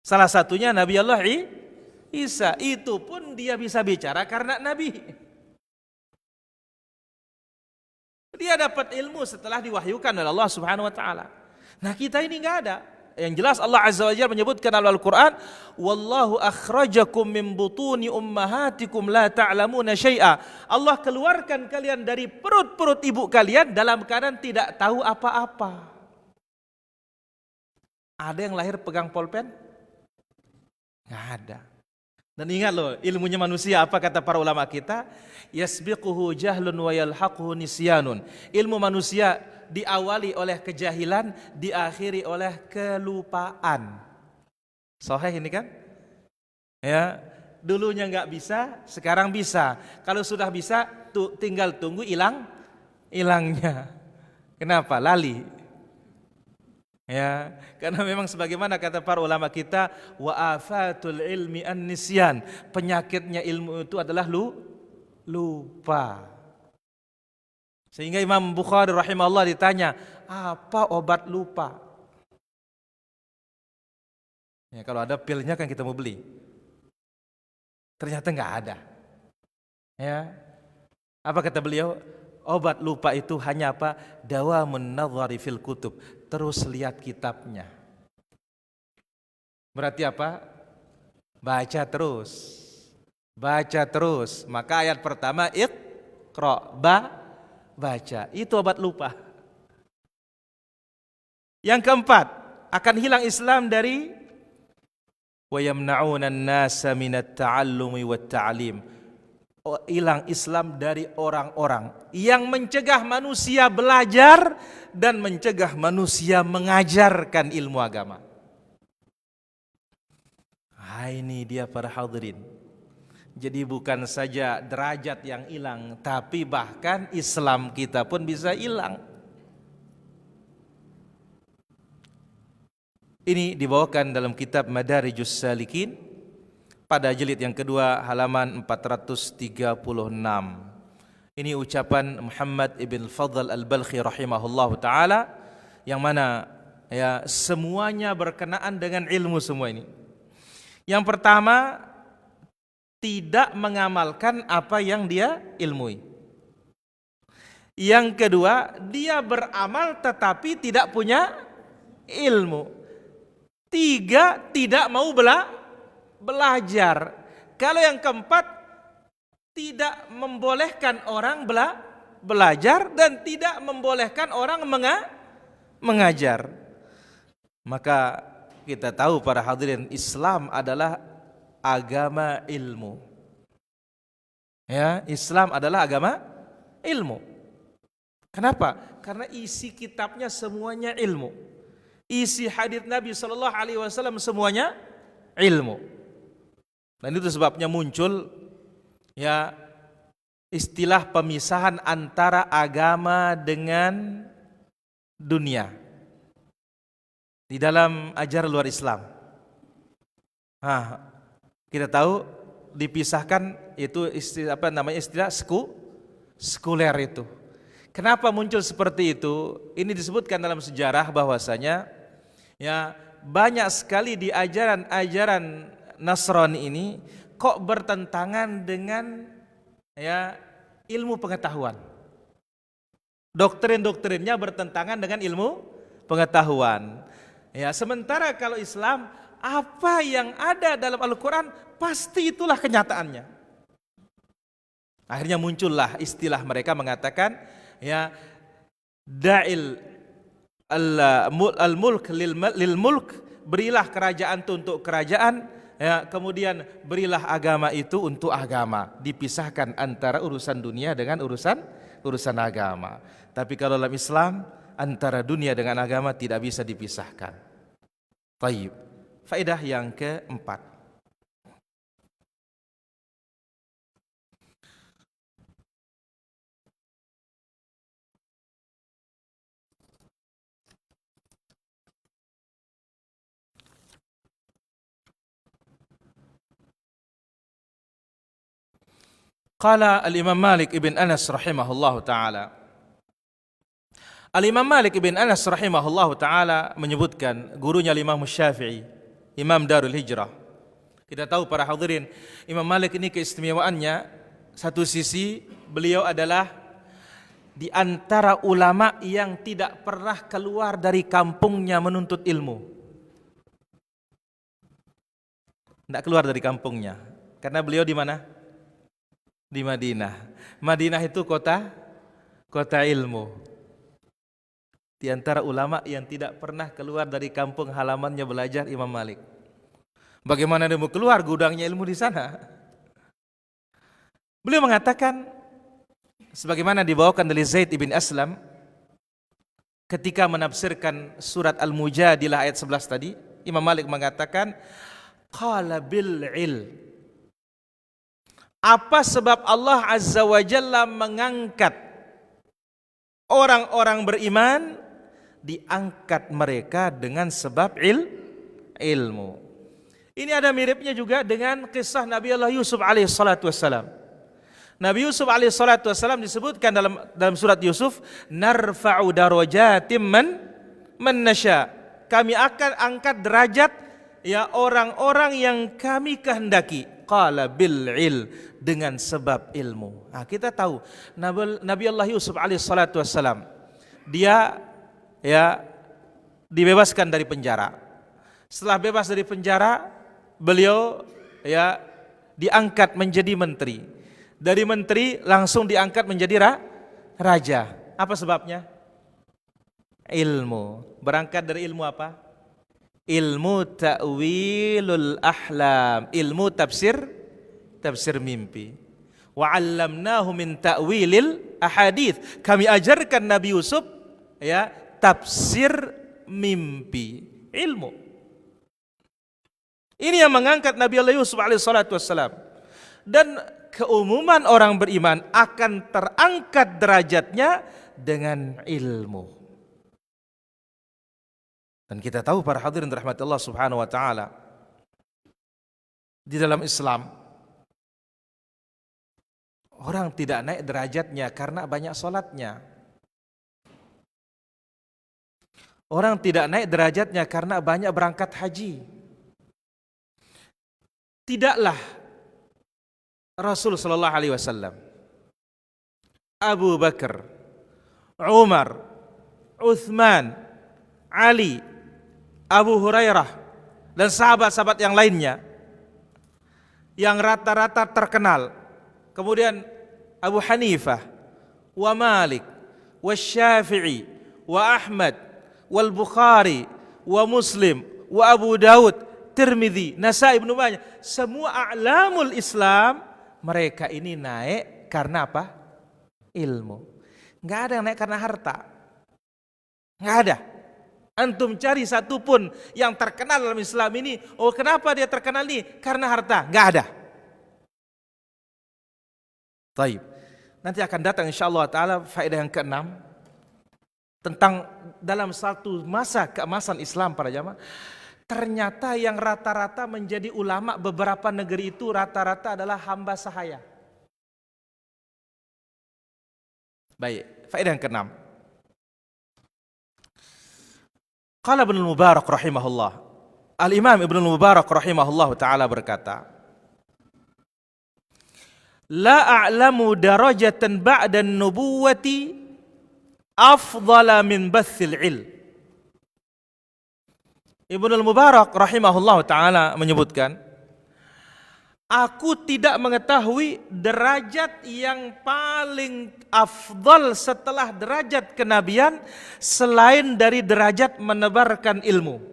Salah satunya Nabi Allah Isa. Itu pun dia bisa bicara karena Nabi. Dia dapat ilmu setelah diwahyukan oleh Allah Subhanahu wa taala. Nah, kita ini enggak ada. Yang jelas Allah Azza wa Jalla menyebutkan dalam Al-Qur'an, "Wallahu akhrajakum min butuni ummahatikum la ta'lamuna syai'a." Allah keluarkan kalian dari perut-perut ibu kalian dalam keadaan tidak tahu apa-apa. Ada yang lahir pegang pulpen? Enggak ada. Dan ingat loh, ilmunya manusia apa kata para ulama kita? Yasbiquhu jahlun wa yalhaquhu nisyanun. Ilmu manusia diawali oleh kejahilan, diakhiri oleh kelupaan. Sahih ini kan? Ya, dulunya enggak bisa, sekarang bisa. Kalau sudah bisa, tinggal tunggu hilangnya. Kenapa? Lali. Ya, karena memang sebagaimana kata para ulama kita, wa afatul ilmi an-nisyan. Penyakitnya ilmu itu adalah lupa. Sehingga Imam Bukhari rahimahullah ditanya, apa obat lupa? Ya, kalau ada pilnya kan kita mau beli. Ternyata enggak ada. Ya. Apa kata beliau? Obat lupa itu hanya apa? Dawamun nadhari fil kutub. Terus lihat kitabnya. Berarti apa? Baca terus. Baca terus. Maka ayat pertama iqra, baca. Itu obat lupa. Yang keempat, akan hilang Islam dari wa yamna'una an-nasa minat ta'allumi wat ta'lim. Hilang Islam dari orang-orang yang mencegah manusia belajar dan mencegah manusia mengajarkan ilmu agama. Ini dia para hadirin. Jadi bukan saja derajat yang hilang, tapi bahkan Islam kita pun bisa hilang. Ini dibawakan dalam kitab Madarijus Salikin pada jilid yang kedua halaman 436. Ini ucapan Muhammad ibn Fadl al-Balkhi rahimahullahu taala, yang mana ya semuanya berkenaan dengan ilmu semua ini. Yang pertama, tidak mengamalkan apa yang dia ilmui. Yang kedua, dia beramal tetapi tidak punya ilmu. Tiga, tidak mau belajar. Kalau yang keempat, tidak membolehkan orang belajar dan tidak membolehkan orang mengajar. Maka kita tahu para hadirin, Islam adalah agama ilmu. Ya, Islam adalah agama ilmu. Kenapa? Karena isi kitabnya semuanya ilmu. Isi hadits Nabi sallallahu alaihi wasallam semuanya ilmu. Dan itu sebabnya muncul ya istilah pemisahan antara agama dengan dunia di dalam ajaran luar Islam. Kita tahu dipisahkan itu istilah sekuler itu. Kenapa muncul seperti itu? Ini disebutkan dalam sejarah bahwasanya ya banyak sekali di ajaran Nasrani ini kok bertentangan dengan ya ilmu pengetahuan. Doktrin-doktrinnya bertentangan dengan ilmu pengetahuan. Ya, sementara kalau Islam, apa yang ada dalam Al-Quran pasti itulah kenyataannya. Akhirnya muncullah istilah mereka mengatakan ya da'il al-mulk lil mulk, berilah kerajaan itu untuk kerajaan, ya, kemudian berilah agama itu untuk agama. Dipisahkan antara urusan dunia dengan urusan agama. Tapi kalau dalam Islam antara dunia dengan agama tidak bisa dipisahkan. Taib. Faedah yang keempat. Qala al-Imam Malik ibn Anas rahimahullahu ta'ala. Al-Imam Malik ibn Anas rahimahullahu ta'ala menyebutkan gurunya Imam Syafi'i, Imam Darul Hijrah. Kita tahu para hadirin, Imam Malik ini keistimewaannya, satu sisi beliau adalah di antara ulama yang tidak pernah keluar dari kampungnya menuntut ilmu. Tidak keluar dari kampungnya. Karena beliau di mana? Di Madinah. Madinah itu kota ilmu. Di antara ulama yang tidak pernah keluar dari kampung halamannya belajar Imam Malik. Bagaimana dia mau keluar, gudangnya ilmu di sana? Beliau mengatakan, sebagaimana dibawakan dari Zaid ibn Aslam ketika menafsirkan surat Al-Mujadilah ayat 11 tadi, Imam Malik mengatakan, qala bil ilm. Apa sebab Allah Azza wa Jalla mengangkat orang-orang beriman, diangkat mereka dengan sebab ilmu. Ini ada miripnya juga dengan kisah Nabi Allah Yusuf alaihi salatu wassalam. Nabi Yusuf alaihi salatu wassalam disebutkan dalam surat Yusuf, narfa'u darajatim man nasya. Kami akan angkat derajat ya orang-orang yang kami kehendaki. Qala bil dengan sebab ilmu. Nah, kita tahu Nabi Allah Yusuf alaihi salatu wassalam, dia ya dibebaskan dari penjara. Setelah bebas dari penjara, beliau ya diangkat menjadi menteri. Dari menteri langsung diangkat menjadi raja. Apa sebabnya? Ilmu. Berangkat dari ilmu apa? Ilmu ta'wilul ahlam, ilmu tafsir mimpi. Wa 'allamnahu min ta'wilil ahadits. Kami ajarkan Nabi Yusuf ya tafsir mimpi, ilmu. Ini yang mengangkat Nabi Allah Yusuf alaihi salatu wassalam. Dan keumuman orang beriman akan terangkat derajatnya dengan ilmu. Dan kita tahu para hadirin rahmat Allah subhanahu wa ta'ala, di dalam Islam orang tidak naik derajatnya karena banyak sholatnya. Orang tidak naik derajatnya karena banyak berangkat haji. Tidaklah Rasul sallallahu alaihi wasallam, Abu Bakar, Umar, Uthman, Ali, Abu Hurairah dan sahabat-sahabat yang lainnya yang rata-rata terkenal. Kemudian Abu Hanifah, wa Malik, wa Syafi'i, wa Ahmad, wal Bukhari, wa Muslim, wa Abu Daud, Tirmidzi, Nasai, Ibnu Majah, semua a'lamul Islam, mereka ini naik karena apa? Ilmu. Enggak ada yang naik karena harta. Enggak ada. Antum cari satu pun yang terkenal dalam Islam ini, oh kenapa dia terkenal nih? Karena harta. Enggak ada. Taib. Nanti akan datang insyaallah taala faedah yang keenam tentang dalam satu masa keemasan Islam para jamaah, ternyata yang rata-rata menjadi ulama beberapa negeri itu rata-rata adalah hamba sahaya. Baik, faedah yang keenam. Qala Ibnu Mubarak rahimahullah. Al-Imam Ibnu Mubarak rahimahullah taala berkata, la a'lamu darajatan ba'da an-nubuwati afdala min bathil ilm. Ibnu Mubarak rahimahullah taala menyebutkan, aku tidak mengetahui derajat yang paling afdal setelah derajat kenabian selain dari derajat menebarkan ilmu.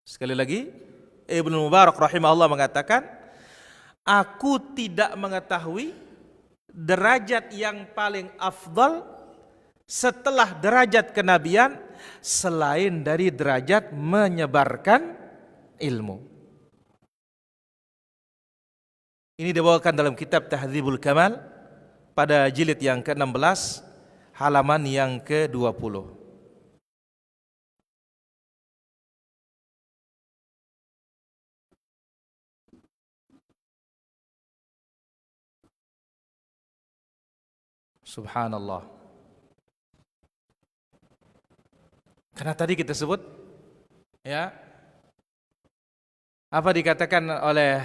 Sekali lagi, Ibnu Mubarak rahimahullah mengatakan, aku tidak mengetahui derajat yang paling afdal setelah derajat kenabian selain dari derajat menyebarkan ilmu. Ini dibawakan dalam kitab Tahdzibul Kamal pada jilid yang ke-16 halaman yang ke-20. Subhanallah. Karena tadi kita sebut, ya, apa dikatakan oleh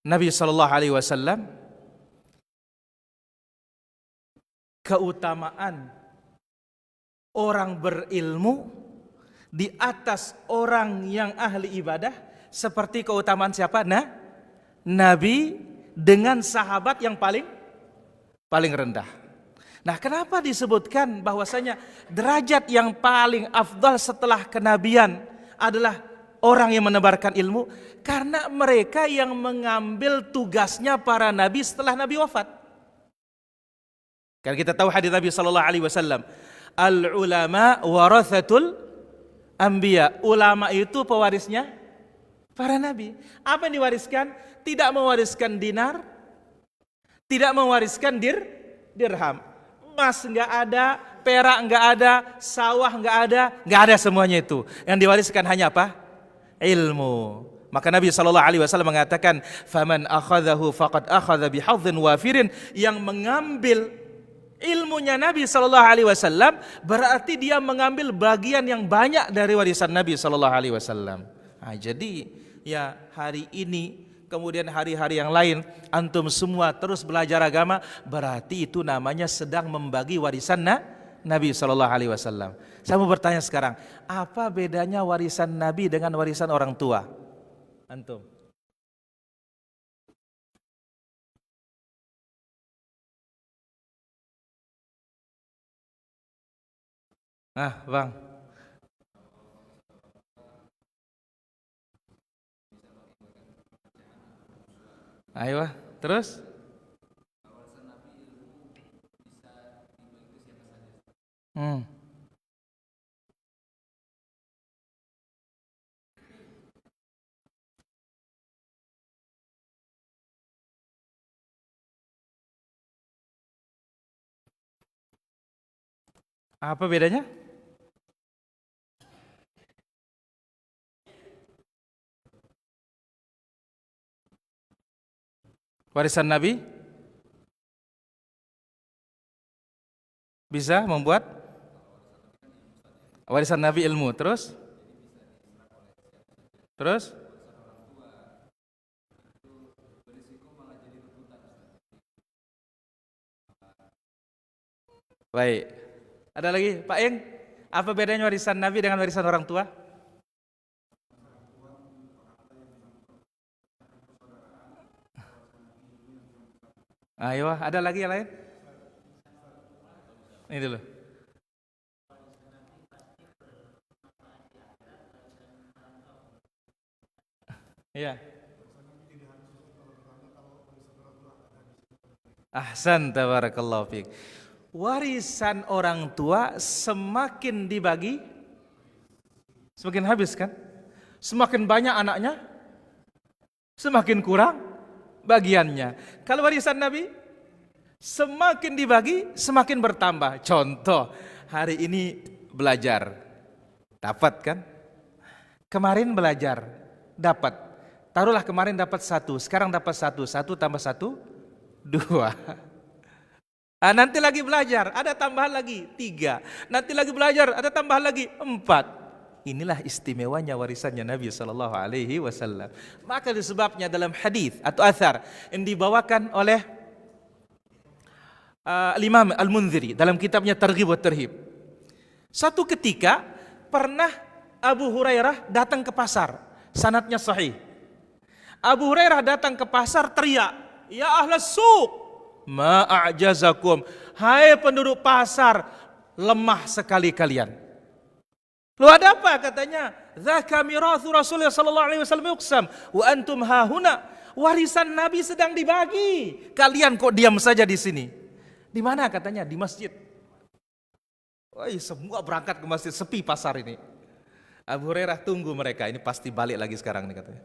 Nabi sallallahu alaihi wasallam, keutamaan orang berilmu di atas orang yang ahli ibadah seperti keutamaan siapa? Nabi dengan sahabat yang paling rendah. Nah, kenapa disebutkan bahwasanya derajat yang paling afdal setelah kenabian adalah orang yang menebarkan ilmu? Karena mereka yang mengambil tugasnya para nabi setelah nabi wafat. Kan kita tahu hadis Nabi sallallahu alaihi wasallam, al ulama warathatul anbiya. Ulama itu pewarisnya para nabi. Apa yang diwariskan? Tidak mewariskan dinar, tidak mewariskan dirham. Emas enggak ada, perak enggak ada, sawah enggak ada semuanya itu. Yang diwariskan hanya apa? Ilmu. Maka Nabi sallallahu alaihi wasallam mengatakan, "Faman akhadhahu faqad akhadha bihadhin wafirin." Yang mengambil ilmunya Nabi sallallahu alaihi wasallam berarti dia mengambil bagian yang banyak dari warisan Nabi sallallahu alaihi wasallam. Nah, jadi ya hari ini kemudian hari-hari yang lain antum semua terus belajar agama, berarti itu namanya sedang membagi warisan Nabi sallallahu alaihi wasallam. Saya mau bertanya sekarang, apa bedanya warisan Nabi dengan warisan orang tua? Antum. Bang. Ayo, terus? Apa bedanya? Warisan Nabi bisa membuat warisan Nabi ilmu, terus baik. Ada lagi Pak Eng, apa bedanya warisan Nabi dengan warisan orang tua? Ayo, ada lagi yang lain? Ini dulu. Iya. Ahsan, tabarakallahu fiik. Warisan orang tua semakin dibagi, semakin habis kan? Semakin banyak anaknya, semakin kurang bagiannya. Kalau warisan Nabi Semakin dibagi, semakin bertambah. Contoh, hari ini belajar, dapat kan? Kemarin belajar, dapat. Taruhlah kemarin dapat 1, sekarang dapat 1. 1 tambah 1, 2. Nanti lagi belajar, ada tambahan lagi 3. Nanti lagi belajar, ada tambahan lagi 4. Inilah istimewanya warisannya Nabi Sallallahu Alaihi Wasallam. Maka disebabnya dalam hadis atau athar yang dibawakan oleh Imam Al-Munziri dalam kitabnya Targhib wa Tarhib. Satu ketika pernah Abu Hurairah datang ke pasar, sanadnya sahih. Abu Hurairah datang ke pasar teriak, "Ya ahlas suq, ma a'jazakum." Hai penduduk pasar, lemah sekali kalian. Lu ada apa katanya? Dzaka mirathu Rasulullah sallallahu alaihi wasallam yuqsam wa antum hahuna. Warisan Nabi sedang dibagi. Kalian kok diam saja di sini? Di mana katanya? Di masjid. Wah, semua berangkat ke masjid, sepi pasar ini. Abu Hurairah tunggu mereka, ini pasti balik lagi sekarang nih katanya.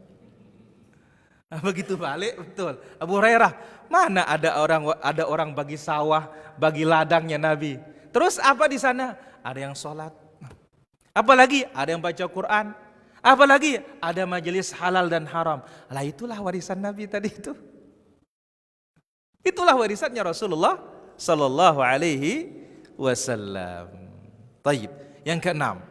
Begitu balik, betul. Abu Hurairah, mana ada orang bagi sawah, bagi ladangnya Nabi. Terus apa di sana? Ada yang sholat. Apalagi ada yang baca Quran. Apalagi ada majelis halal dan haram. Lah itulah warisan Nabi tadi itu. Itulah warisannya Rasulullah sallallahu alaihi wasallam. Taib. Yang keenam.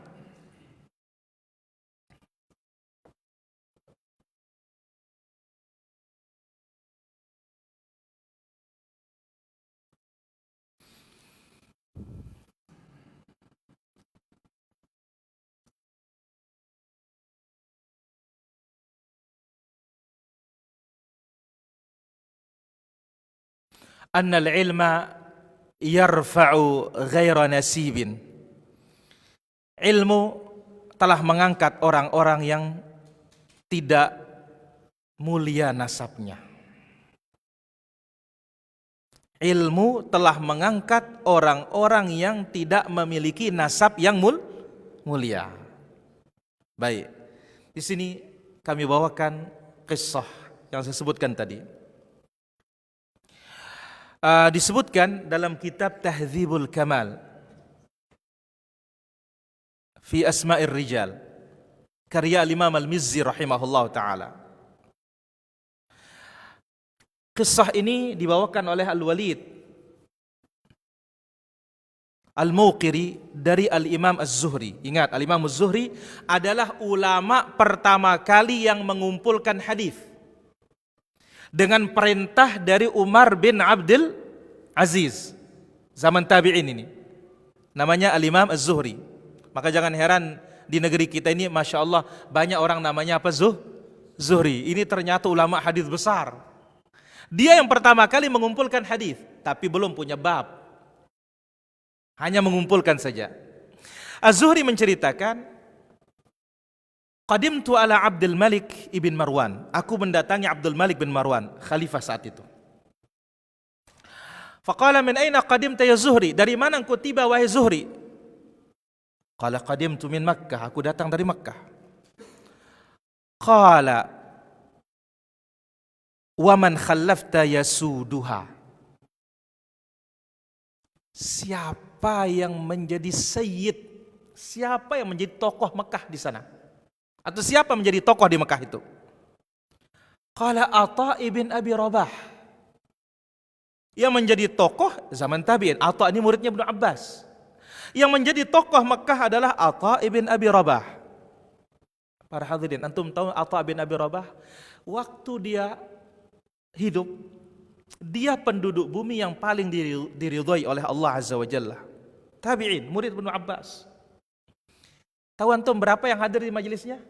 Annal ilma yarfa'u ghaira nasibin. Ilmu telah mengangkat orang-orang yang tidak mulia nasabnya. Ilmu telah mengangkat orang-orang yang tidak memiliki nasab yang mulia. Baik. Di sini kami bawakan kisah yang saya sebutkan tadi. Disebutkan dalam kitab Tahdzibul Kamal fi Asma'ir Rijal karya Imam Al-Mizzi rahimahullah ta'ala. Kisah ini dibawakan oleh Al-Walid Al-Muqiri dari Al-Imam Az-Zuhri. Ingat, Al-Imam Az-Zuhri adalah ulama pertama kali yang mengumpulkan hadis dengan perintah dari Umar bin Abdul Aziz zaman tabi'in ini. Namanya Al-Imam Az-Zuhri. Maka jangan heran di negeri kita ini Masya Allah banyak orang namanya apa? Zuhri. Ini ternyata ulama hadis besar. Dia yang pertama kali mengumpulkan hadis, tapi belum punya bab. Hanya mengumpulkan saja. Az-Zuhri menceritakan, Qadimtu ala Abdul Malik ibn Marwan. Aku mendatangi Abdul Malik bin Marwan, khalifah saat itu. Faqala min aina qadimta ya Zuhri? Dari mana engkau tiba wahai Zuhri? Qala qadimtu min Makkah. Aku datang dari Makkah. Qala wa man khallafta yasuduha? Siapa yang menjadi sayyid? Siapa yang menjadi tokoh Mekah di sana? Atau siapa menjadi tokoh di Mekah itu? Qala Atha ibn Abi Rabah. Yang menjadi tokoh zaman tabi'in. Atha ini muridnya Ibnu Abbas. Yang menjadi tokoh Mekah adalah Atha ibn Abi Rabah. Para hadirin, antum tahu Atha ibn Abi Rabah? Waktu dia hidup, dia penduduk bumi yang paling diridhai oleh Allah Azza wa Jalla. Tabi'in, murid Ibnu Abbas. Tahu antum berapa yang hadir di majelisnya?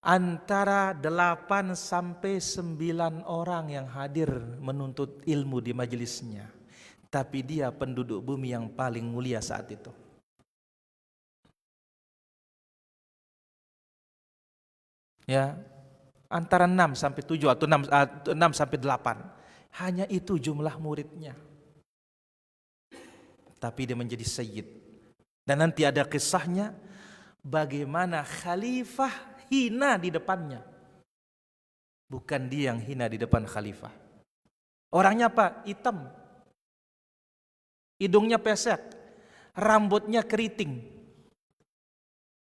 Antara 8 sampai 9 orang yang hadir menuntut ilmu di majelisnya. Tapi dia penduduk bumi yang paling mulia saat itu. Ya, antara 6 sampai 7 atau 6 sampai 8. Hanya itu jumlah muridnya. Tapi dia menjadi sayyid. Dan nanti ada kisahnya bagaimana khalifah hina di depannya. Bukan dia yang hina di depan khalifah. Orangnya apa? Hitam. Hidungnya pesek. Rambutnya keriting.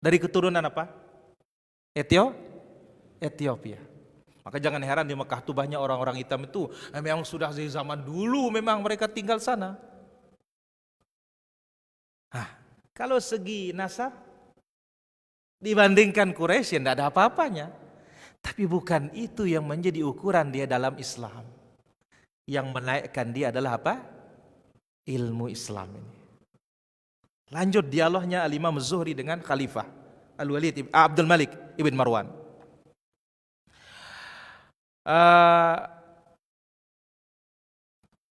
Dari keturunan apa? Ethiopia. Maka jangan heran di Mekah itu banyak orang-orang hitam itu memang sudah dari zaman dulu memang mereka tinggal sana. Kalau segi nasab dibandingkan Quraisy tidak ada apa-apanya. Tapi bukan itu yang menjadi ukuran dia dalam Islam. Yang menaikkan dia adalah apa? Ilmu Islam ini. Lanjut dialognya Al-Imam Az-Zuhri dengan Khalifah Al-Walid Abdul Malik ibn Marwan.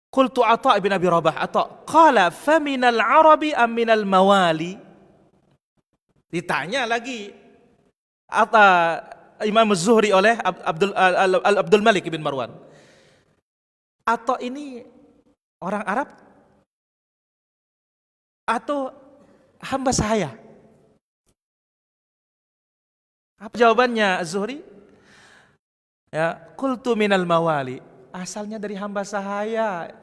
Qultu Atha ibn Abi Rabah, Atha qala faminal arabi am minal mawali. Ditanya lagi Imam Az-Zuhri oleh Abdul Malik ibn Marwan. Atau ini orang Arab atau hamba sahaya? Apa jawabannya Az-Zuhri? Ya, qultu minal mawali. Asalnya dari hamba sahaya.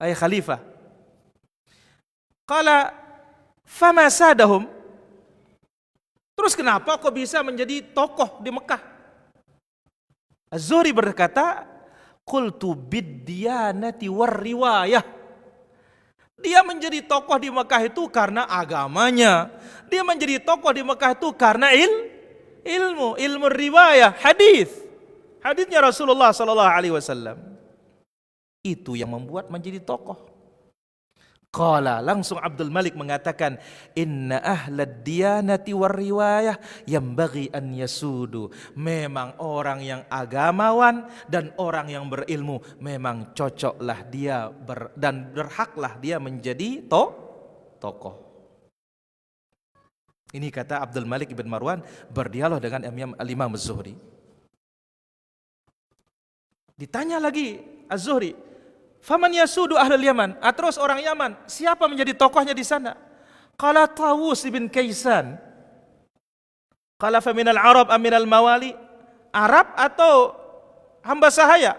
Ay khalifah. Qala fama sadahum. Terus kenapa kok bisa menjadi tokoh di Mekah? Az-Zuhri berkata, qultu bid-diyanati war-riwayah. Dia menjadi tokoh di Mekah itu karena agamanya. Dia menjadi tokoh di Mekah itu karena ilmu riwayah, hadisnya Rasulullah sallallahu alaihi wasallam. Itu yang membuat menjadi tokoh. Qala, langsung Abdul Malik mengatakan, inna ahlad diyanati war riwayah yambaghi an yasudu. Memang orang yang agamawan dan orang yang berilmu memang cocoklah dia dan berhaklah dia menjadi tokoh. Ini kata Abdul Malik ibn Marwan berdialog dengan Imam Az-Zuhri. Ditanya lagi Az-Zuhri, faman yasudu ahlul Yaman? Terus orang Yaman, siapa menjadi tokohnya di sana? Qala Tawus ibn Kaisan. Qala faminal Arab am minal mawali? Arab atau hamba sahaya?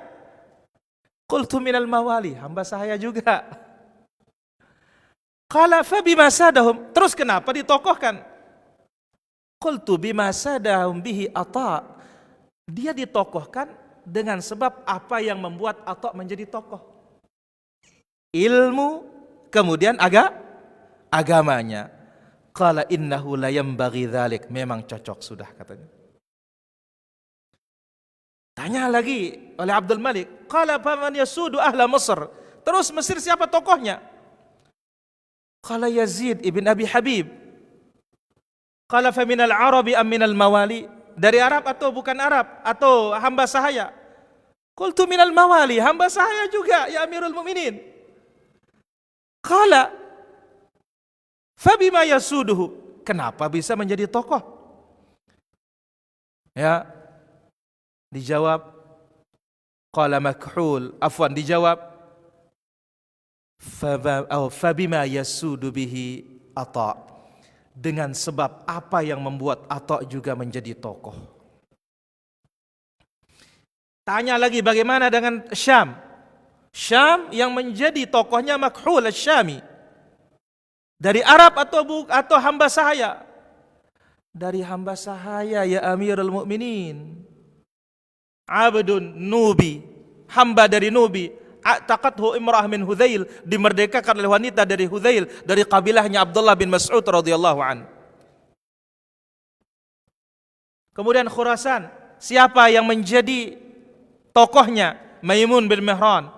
Qultu minal mawali, hamba sahaya juga. Qala fabima sadahum? Terus kenapa ditokohkan? Qultu bima sadahum bihi Atha. Dia ditokohkan dengan sebab apa yang membuat Atha menjadi tokoh. Ilmu, kemudian agamanya. Qala innahu la yanbaghi dzalik. Memang cocok sudah katanya. Tanya lagi oleh Abdul Malik, qala faman yasudu ahla Mesir? Terus Mesir siapa tokohnya? Qala Yazid ibn Abi Habib. Qala faminal arabi am minal mawali? Dari Arab atau bukan Arab atau hamba sahaya? Qultu minal mawali, hamba sahaya juga ya Amirul Mukminin. Qala fabima yasuduhu? Kenapa bisa menjadi tokoh? Ya, dijawab qala makhul, afwan, dijawab fabima yasudu bihi Atha. Dengan sebab apa yang membuat Atha juga menjadi tokoh. Tanya lagi bagaimana dengan Syam? Syam yang menjadi tokohnya Makhul Asy-Syami. Dari Arab atau hamba sahaya? Dari hamba sahaya ya Amirul Mukminin. Abdun Nubi, hamba dari Nubi. A'taqathu imra'ah min Hudzail, dimerdekakan oleh wanita dari Hudzail, dari kabilahnya Abdullah bin Mas'ud radhiyallahu an. Kemudian Khurasan, siapa yang menjadi tokohnya? Maimun bin Mihran.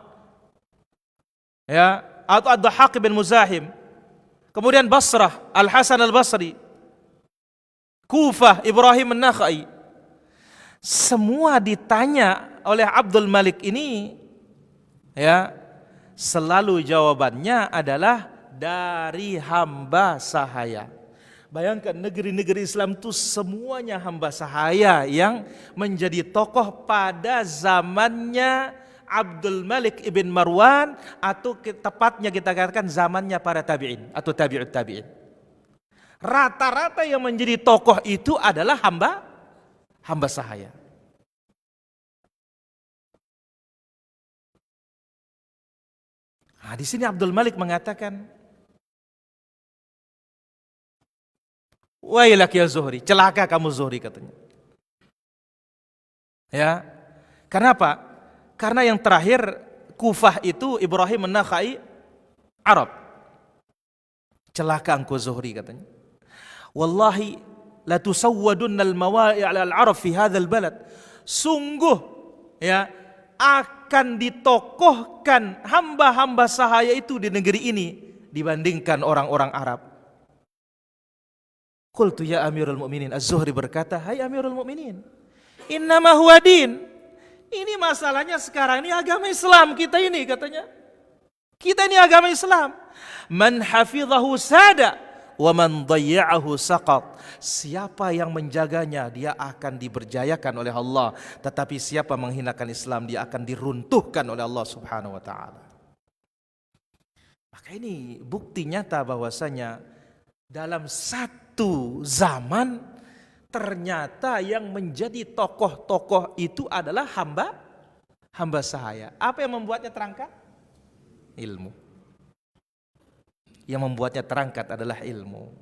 Ya, atau Ad-Dhahhak bin Muzahim. Kemudian Basrah, Al-Hasan Al-Basri. Kufah, Ibrahim An-Nakhai. Semua ditanya oleh Abdul Malik ini, ya, selalu jawabannya adalah dari hamba sahaya. Bayangkan negeri-negeri Islam itu semuanya hamba sahaya yang menjadi tokoh pada zamannya Abdul Malik ibn Marwan, atau tepatnya kita katakan zamannya para tabi'in atau tabi'ut tabi'in. Rata-rata yang menjadi tokoh itu adalah hamba sahaya. Nah, di sini Abdul Malik mengatakan, wailak ya Zuhri, celaka kamu Zuhri katanya. Ya. Kenapa? Karena yang terakhir Kufah itu Ibrahim an-Nakhai Arab. Celaka engkau Zuhri katanya. Wallahi la tusawwadunna al-mawa'i' al-arab fi hadzal balad. Sungguh ya akan ditokohkan hamba-hamba sahaya itu di negeri ini dibandingkan orang-orang Arab. Qultu ya Amirul Mukminin, Az-Zuhri berkata, hai Amirul Mukminin, innama huwa din. Ini masalahnya sekarang ini agama Islam kita ini katanya. Kita ini agama Islam. Man hafidhahu sada wa man dayya'ahu saqat. Siapa yang menjaganya dia akan diberjayakan oleh Allah, tetapi siapa menghinakan Islam dia akan diruntuhkan oleh Allah Subhanahu wa taala. Maka ini bukti nyata bahwasanya dalam satu zaman ternyata yang menjadi tokoh-tokoh itu adalah hamba sahaya. Apa yang membuatnya terangkat? Ilmu. Yang membuatnya terangkat adalah ilmu.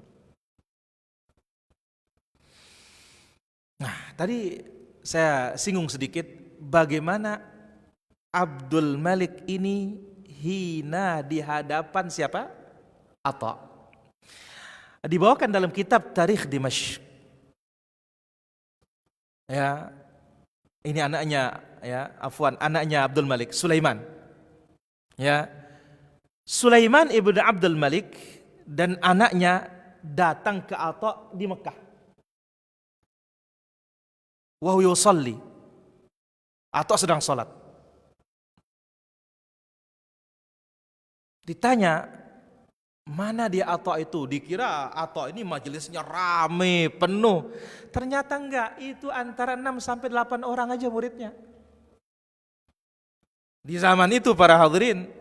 Nah, tadi saya singgung sedikit bagaimana Abdul Malik ini hina di hadapan siapa? Atha. Dibawakan dalam kitab Tarikh Dimashq. Ya, ini anaknya, anaknya Abdul Malik, Sulaiman. Ya, Sulaiman ibnu Abdul Malik dan anaknya datang ke Atha di Mekah. Wa huwa yusalli. Atha sedang salat. Ditanya, mana dia Atha itu? Dikira Atha ini majelisnya rame, penuh. Ternyata enggak, itu antara 6 sampai 8 orang aja muridnya. Di zaman itu para hadirin,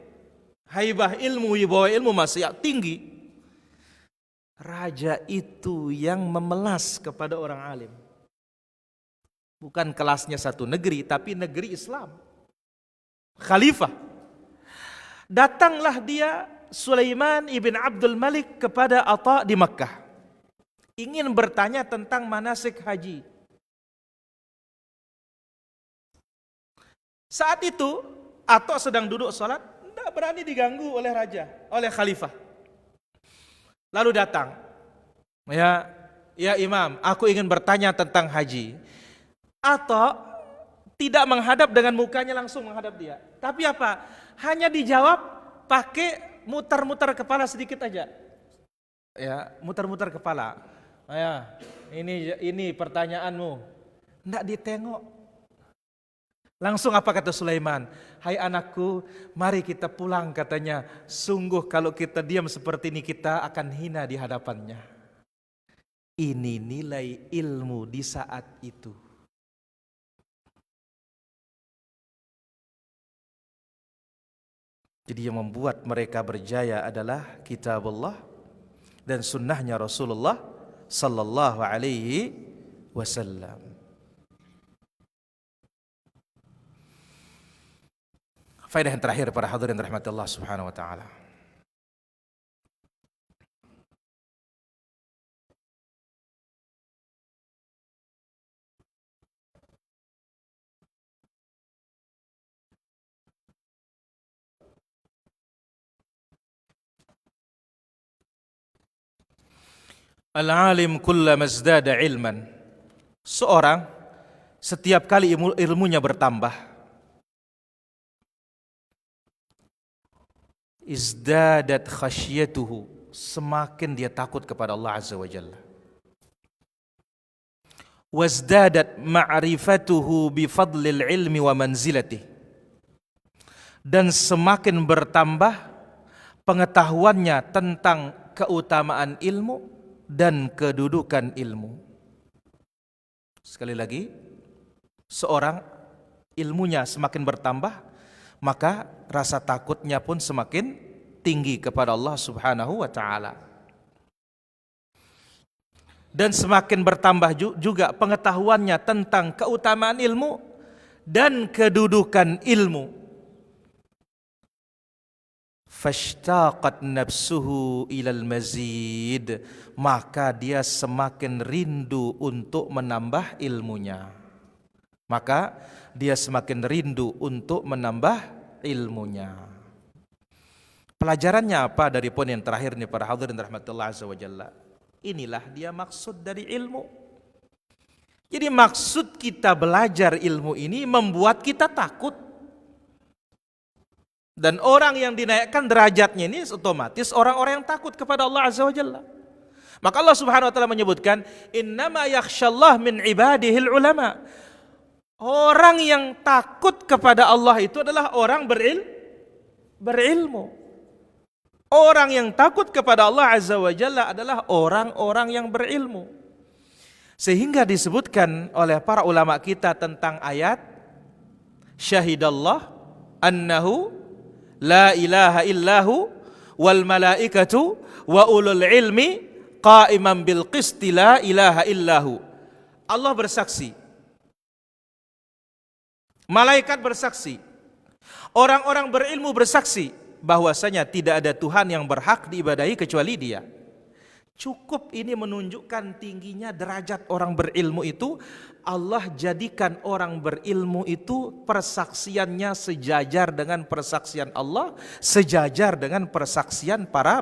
haibah ilmu, wibawa ilmu masih tinggi. Raja itu yang memelas kepada orang alim. Bukan kelasnya satu negeri, tapi negeri Islam. Khalifah. Datanglah dia Sulaiman ibn Abdul Malik kepada Atha di Makkah. Ingin bertanya tentang manasik haji. Saat itu Atha sedang duduk salat, tidak berani diganggu oleh raja, oleh khalifah. Lalu datang, ya Imam, aku ingin bertanya tentang haji. Atha tidak menghadap dengan mukanya langsung menghadap dia. Tapi apa? Hanya dijawab pakai muter-muter kepala sedikit aja. Ya, muter-muter kepala. Ya, ini pertanyaanmu. Enggak ditengok. Langsung apa kata Sulaiman? Hai anakku, mari kita pulang katanya. Sungguh kalau kita diam seperti ini kita akan hina di hadapannya. Ini nilai ilmu di saat itu. Jadi yang membuat mereka berjaya adalah kitab Allah dan sunnahnya Rasulullah sallallahu alaihi wasallam. Faedah yang terakhir para hadirin rahmat Allah Subhanahu wa taala. Al-alim kullama izdada ilman. Seorang setiap kali ilmunya bertambah, izdadat khasyatuhu, semakin dia takut kepada Allah Azza wa Jalla. Wazdadat ma'rifatuhu bifadlil ilmi wa manzilatih, dan semakin bertambah pengetahuannya tentang keutamaan ilmu dan kedudukan ilmu. Sekali lagi, seorang ilmunya semakin bertambah, maka rasa takutnya pun semakin tinggi kepada Allah Subhanahu wa taala. Dan semakin bertambah juga pengetahuannya tentang keutamaan ilmu dan kedudukan ilmu. fashtaqat nafsuhu ilal mazid, maka dia semakin rindu untuk menambah ilmunya. Maka dia semakin rindu untuk menambah ilmunya. Pelajarannya apa dari poin yang terakhir ini para hadirin rahmatullah azza wa jalla? Inilah dia maksud dari ilmu. Jadi maksud kita belajar ilmu ini membuat kita takut. Dan orang yang dinaikkan derajatnya ini otomatis orang-orang yang takut kepada Allah azza wa jalla. Maka Allah subhanahu wa ta'ala menyebutkan, innama yakhshallah min ibadihil ulama. Orang yang takut kepada Allah itu adalah orang berilmu. Orang yang takut kepada Allah azza wa jalla adalah orang-orang yang berilmu. Sehingga disebutkan oleh para ulama kita tentang ayat syahidallah annahu la ilaha illahu wal malaikatu wa ulul ilmi qa'iman bil qisti la ilaha illahu. Allah bersaksi, malaikat bersaksi, orang-orang berilmu bersaksi bahwasanya tidak ada Tuhan yang berhak diibadahi kecuali Dia. Cukup ini menunjukkan tingginya derajat orang berilmu itu. Allah jadikan orang berilmu itu persaksiannya sejajar dengan persaksian Allah, sejajar dengan persaksian para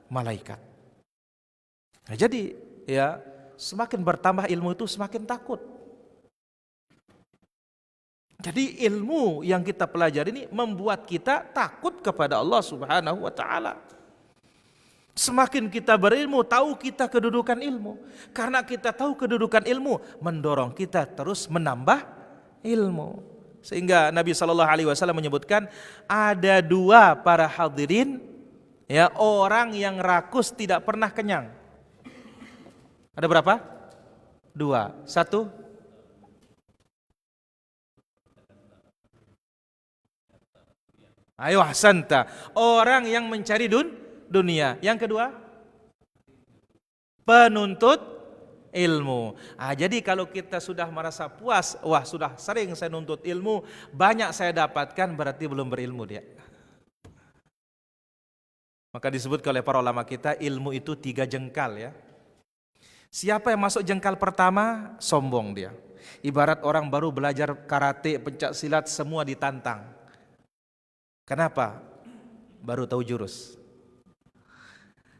malaikat. Nah, jadi ya semakin bertambah ilmu itu semakin takut. Jadi ilmu yang kita pelajari ini membuat kita takut kepada Allah subhanahu wa ta'ala. Semakin kita berilmu, tahu kita kedudukan ilmu. Karena kita tahu kedudukan ilmu, mendorong kita terus menambah ilmu. Sehingga Nabi SAW menyebutkan, ada dua para hadirin, ya, orang yang rakus tidak pernah kenyang. Ada berapa? Dua. Satu, ayo ahsanta, orang yang mencari dunia. Yang kedua, penuntut ilmu. Jadi kalau kita sudah merasa puas, wah sudah sering saya nuntut ilmu, banyak saya dapatkan, berarti belum berilmu dia. Maka disebut oleh para ulama kita, ilmu itu 3 jengkal ya. Siapa yang masuk jengkal pertama, sombong dia. Ibarat orang baru belajar karate, pencak silat, semua ditantang. Kenapa? Baru tahu jurus.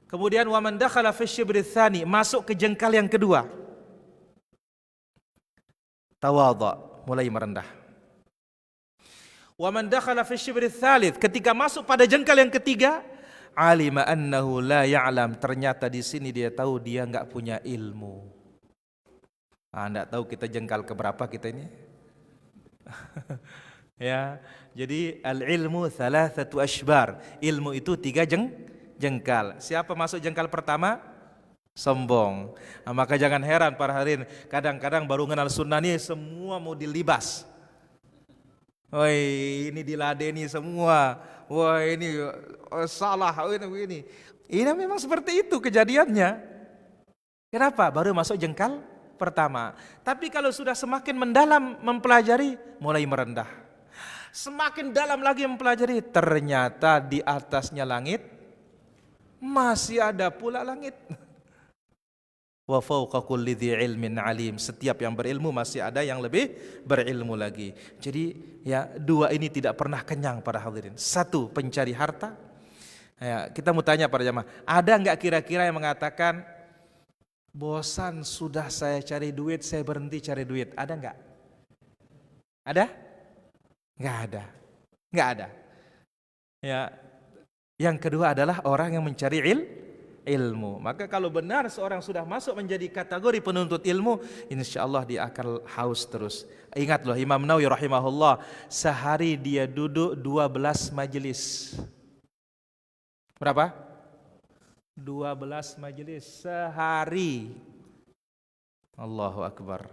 Kemudian waman dakhala fi syibri tsani, masuk ke jengkal yang kedua. Tawadha, mulai merendah. Waman dakhala fi syibri tsalits, ketika masuk pada jengkal yang ketiga, alima annahu la ya'lam, ternyata di sini dia tahu dia enggak punya ilmu. Enggak tahu kita jengkal keberapa kita ini. Ya, jadi al-ilmu thalathatu ashbar. Ilmu itu 3 jengkal. Siapa masuk jengkal pertama? Sombong. Maka jangan heran para hadirin, kadang-kadang baru kenal sunnah nih semua mau dilibas. Woi, ini diladeni semua. Wah, ini salah ini. Ini memang seperti itu kejadiannya. Kenapa? Baru masuk jengkal pertama. Tapi kalau sudah semakin mendalam mempelajari, mulai merendah. Semakin dalam lagi mempelajari, ternyata di atasnya langit masih ada pula langit. Wa fawqa kulli dzi ilmin alim, setiap yang berilmu masih ada yang lebih berilmu lagi. Jadi ya, 2 ini tidak pernah kenyang para hadirin. 1, pencari harta. Ya, kita mau tanya para jamaah, ada enggak kira-kira yang mengatakan bosan sudah saya cari duit, saya berhenti cari duit? Ada enggak? Ada? Enggak ada. Enggak ada. Ya. Yang kedua adalah orang yang mencari ilmu. Maka kalau benar seorang sudah masuk menjadi kategori penuntut ilmu, insyaallah dia akan haus terus. Ingat loh, Imam Nawawi rahimahullah, sehari dia duduk 12 majelis. Berapa? 12 majelis sehari. Allahu akbar.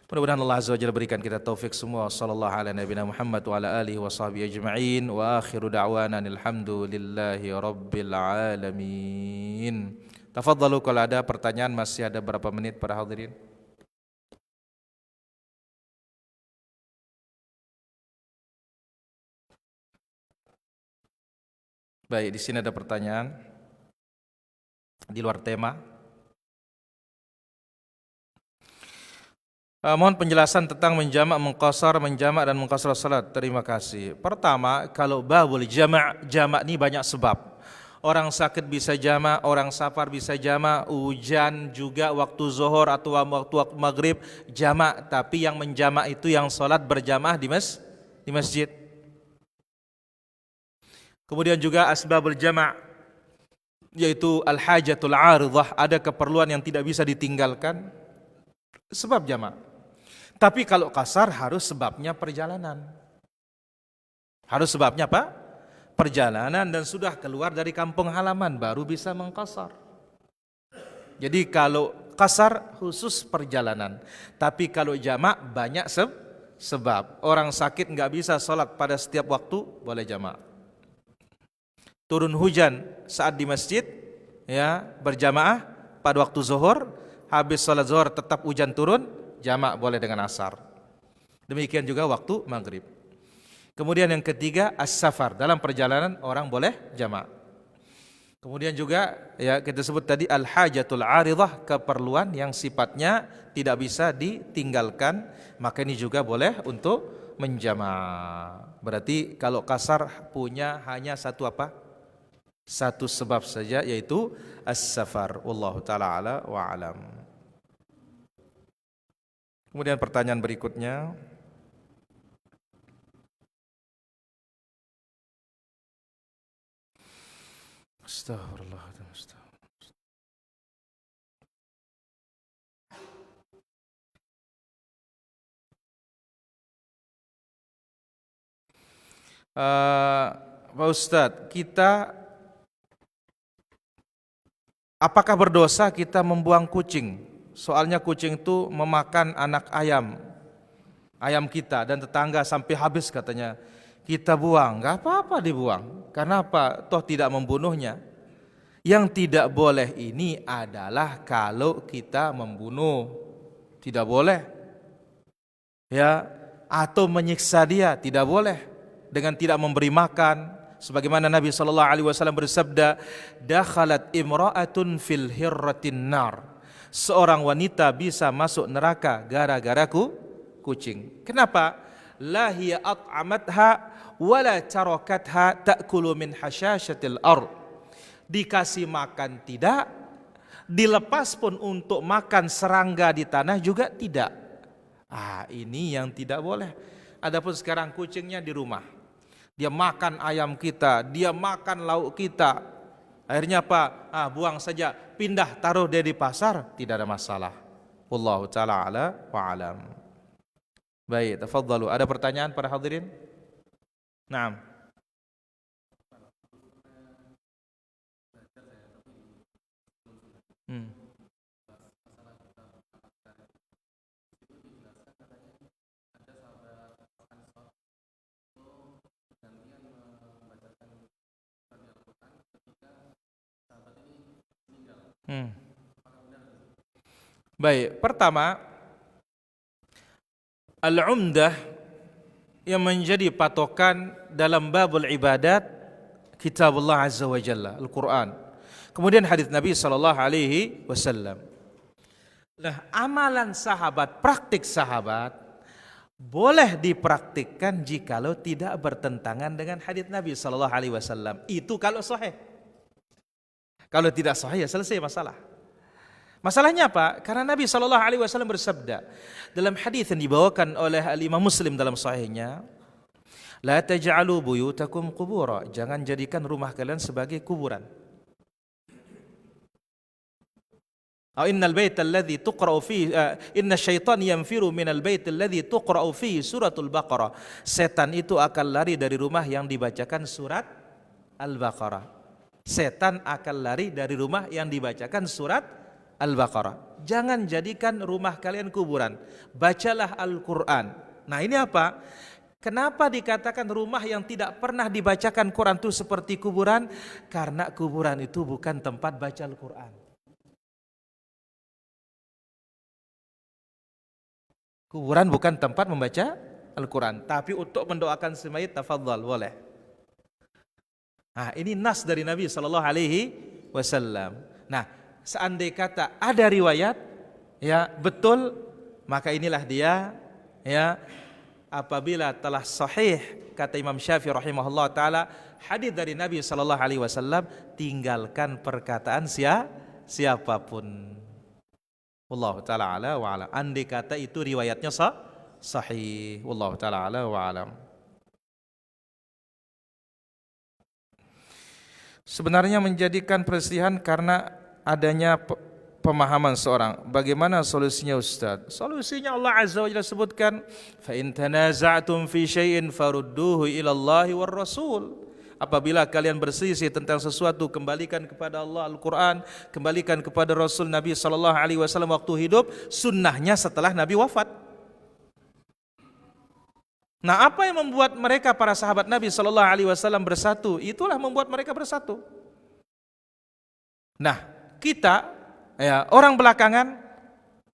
Mudah-mudahan Allah Azza wa Jalla berikan kita taufik semua. Sallallahu ala nabiyina Muhammad wa ala alihi wa sahbihi ajma'in. Wa akhiru da'wana alhamdulillahi rabbil alamin. Tafadhalu, kalau ada pertanyaan, masih ada berapa menit para hadirin? Baik, di sini ada pertanyaan di luar tema. Mohon penjelasan tentang menjamak, mengqasar, menjamak dan mengqasar salat. Terima kasih. Pertama, kalau babul jamak, jamak ini banyak sebab. Orang sakit bisa jamak, orang safar bisa jamak, hujan juga waktu zuhur atau waktu maghrib jamak. Tapi yang menjamak itu yang salat berjamaah di masjid. Kemudian juga asbabul jamak, yaitu al-hajatul aridhah, ada keperluan yang tidak bisa ditinggalkan, sebab jamak. Tapi kalau kasar harus sebabnya perjalanan. Harus sebabnya apa? Perjalanan dan sudah keluar dari kampung halaman baru bisa mengkasar. Jadi kalau kasar khusus perjalanan. Tapi kalau jamak banyak sebab. Orang sakit nggak bisa sholat pada setiap waktu, boleh jamak. Turun hujan saat di masjid, ya berjamaah pada waktu zuhur, habis sholat zuhur tetap hujan turun, jamak boleh dengan asar. Demikian juga waktu maghrib. Kemudian yang ketiga as-safar, dalam perjalanan orang boleh jamak. Kemudian juga ya kita sebut tadi al-hajatul aridhah, keperluan yang sifatnya tidak bisa ditinggalkan, maka ini juga boleh untuk menjamak. Berarti kalau kasar punya hanya satu apa? Satu sebab saja, yaitu as-safar. Wallahu taala ala wa alam. Kemudian pertanyaan berikutnya, Astagfirullahaladzim. Pak Ustadz, kita apakah berdosa kita membuang kucing? Soalnya kucing itu memakan anak ayam kita dan tetangga sampai habis katanya. Kita buang, nggak apa-apa dibuang. Karena apa? Toh tidak membunuhnya. Yang tidak boleh ini adalah kalau kita membunuh, tidak boleh. Ya, atau menyiksa dia, tidak boleh. Dengan tidak memberi makan, sebagaimana Nabi SAW bersabda, dakhalat imra'atun fil hirratin nar. Seorang wanita bisa masuk neraka gara-gara kucing. Kenapa? La hiya at'amatha wala tarakatha ta'kulu min hasyasyatil ard. Dikasih makan tidak, dilepas pun untuk makan serangga di tanah juga tidak. Ini yang tidak boleh. Adapun sekarang kucingnya di rumah, dia makan ayam kita, dia makan lauk kita. Akhirnya apa? Buang saja, pindah taruh dia di pasar, tidak ada masalah. Wallahu taala ala wa alam. Baik, tafadhalu. Ada pertanyaan para hadirin? Naam. Baik, pertama, al-umdah yang menjadi patokan dalam babul ibadat kitabullah azza wa jalla, Al-Quran. Kemudian hadis Nabi SAW. Nah, amalan sahabat, praktik sahabat boleh dipraktikkan jikalau tidak bertentangan dengan hadis Nabi SAW. Itu kalau sahih. Kalau tidak sahih ya selesai masalah. Masalahnya apa? Karena Nabi SAW bersabda dalam hadis yang dibawakan oleh Imam Muslim dalam sahihnya, la taj'alu buyutakum qubura, jangan jadikan rumah kalian sebagai kuburan. Innal baita alladhi tuqra'u fihi inna syaitan yanfiru minal baiti alladhi tuqra'u fihi suratul Baqarah. Setan itu akan lari dari rumah yang dibacakan surat Al-Baqarah. Setan akan lari dari rumah yang dibacakan surat Al-Baqarah. Jangan jadikan rumah kalian kuburan. Bacalah Al-Quran. Nah, ini apa? Kenapa dikatakan rumah yang tidak pernah dibacakan Quran itu seperti kuburan? Karena kuburan itu bukan tempat baca Al-Quran. Kuburan bukan tempat membaca Al-Quran. Tapi untuk mendoakan si mayit, tafadhal, boleh. Nah, ini nas dari Nabi sallallahu alaihi wasallam. Nah, seandai kata ada riwayat ya betul, maka inilah dia ya apabila telah sahih kata Imam Syafi'i rahimahullah taala hadis dari Nabi sallallahu alaihi wasallam, tinggalkan perkataan siapapun. Wallahu taala ala wa alam. Andai kata itu riwayatnya sahih. Wallahu taala ala wa alam. Sebenarnya menjadikan perselisihan karena adanya pemahaman seorang. Bagaimana solusinya Ustaz? Solusinya Allah Azza wa Jalla sebutkan, fa in tanaza'tum fi syai'in farudduhu ila Allahi war Rasul. Apabila kalian berselisih tentang sesuatu, kembalikan kepada Allah Al-Quran, kembalikan kepada Rasul Nabi sallallahu alaihi wasallam waktu hidup, sunnahnya setelah Nabi wafat. Nah, apa yang membuat mereka para sahabat Nabi sallallahu alaihi wasallam bersatu? Itulah membuat mereka bersatu. Nah, kita ya orang belakangan,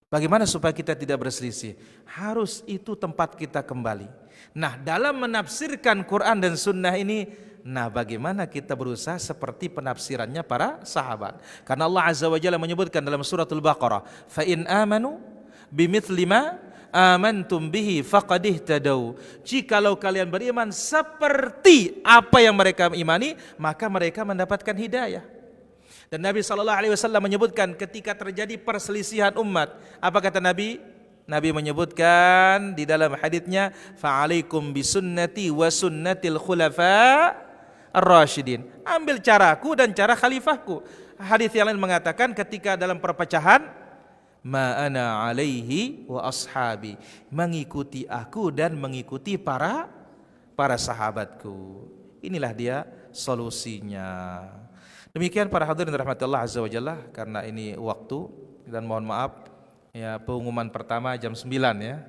bagaimana supaya kita tidak berselisih? Harus itu tempat kita kembali. Nah, dalam menafsirkan Quran dan Sunnah ini, nah bagaimana kita berusaha seperti penafsirannya para sahabat? Karena Allah Azza wa Jalla menyebutkan dalam suratul Baqarah, fa in amanu bimithli ma amantum bihi faqad ihtadaw. Jikalau kalian beriman seperti apa yang mereka imani, maka mereka mendapatkan hidayah. Dan Nabi SAW menyebutkan ketika terjadi perselisihan umat, apa kata Nabi? Nabi menyebutkan di dalam haditsnya, fa'alaikum bisunnati wa sunnatil khulafa ar-rasyidin. Ambil caraku dan cara khalifahku. Hadits yang lain mengatakan ketika dalam perpecahan, ma ana alaihi wa ashabi, mengikuti aku dan mengikuti para sahabatku. Inilah dia solusinya. Demikian para hadirin rahmati Allah Azza wa Jalla, karena ini waktu dan mohon maaf ya, pengumuman pertama jam 9 ya.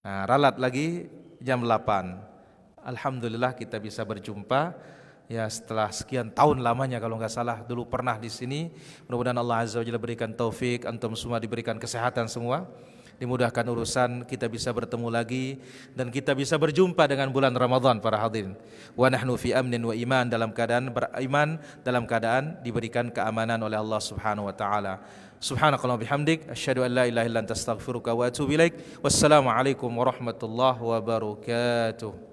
Nah, ralat lagi jam 8. Alhamdulillah kita bisa berjumpa ya setelah sekian tahun lamanya, kalau nggak salah dulu pernah di sini. Mudah-mudahan Allah Azza wa Jalla berikan taufik, antum semua diberikan kesehatan semua, dimudahkan urusan, kita bisa bertemu lagi dan kita bisa berjumpa dengan bulan Ramadan para hadirin. Wa nahnu fi amnin wa iman, dalam keadaan beriman, dalam keadaan diberikan keamanan oleh Allah Subhanahu wa taala. Subhanakallahumma bihamdik asyhadu an la ilaha illa anta astaghfiruka wa atubu ilaik. Wassalamu alaikum warahmatullahi wabarakatuh.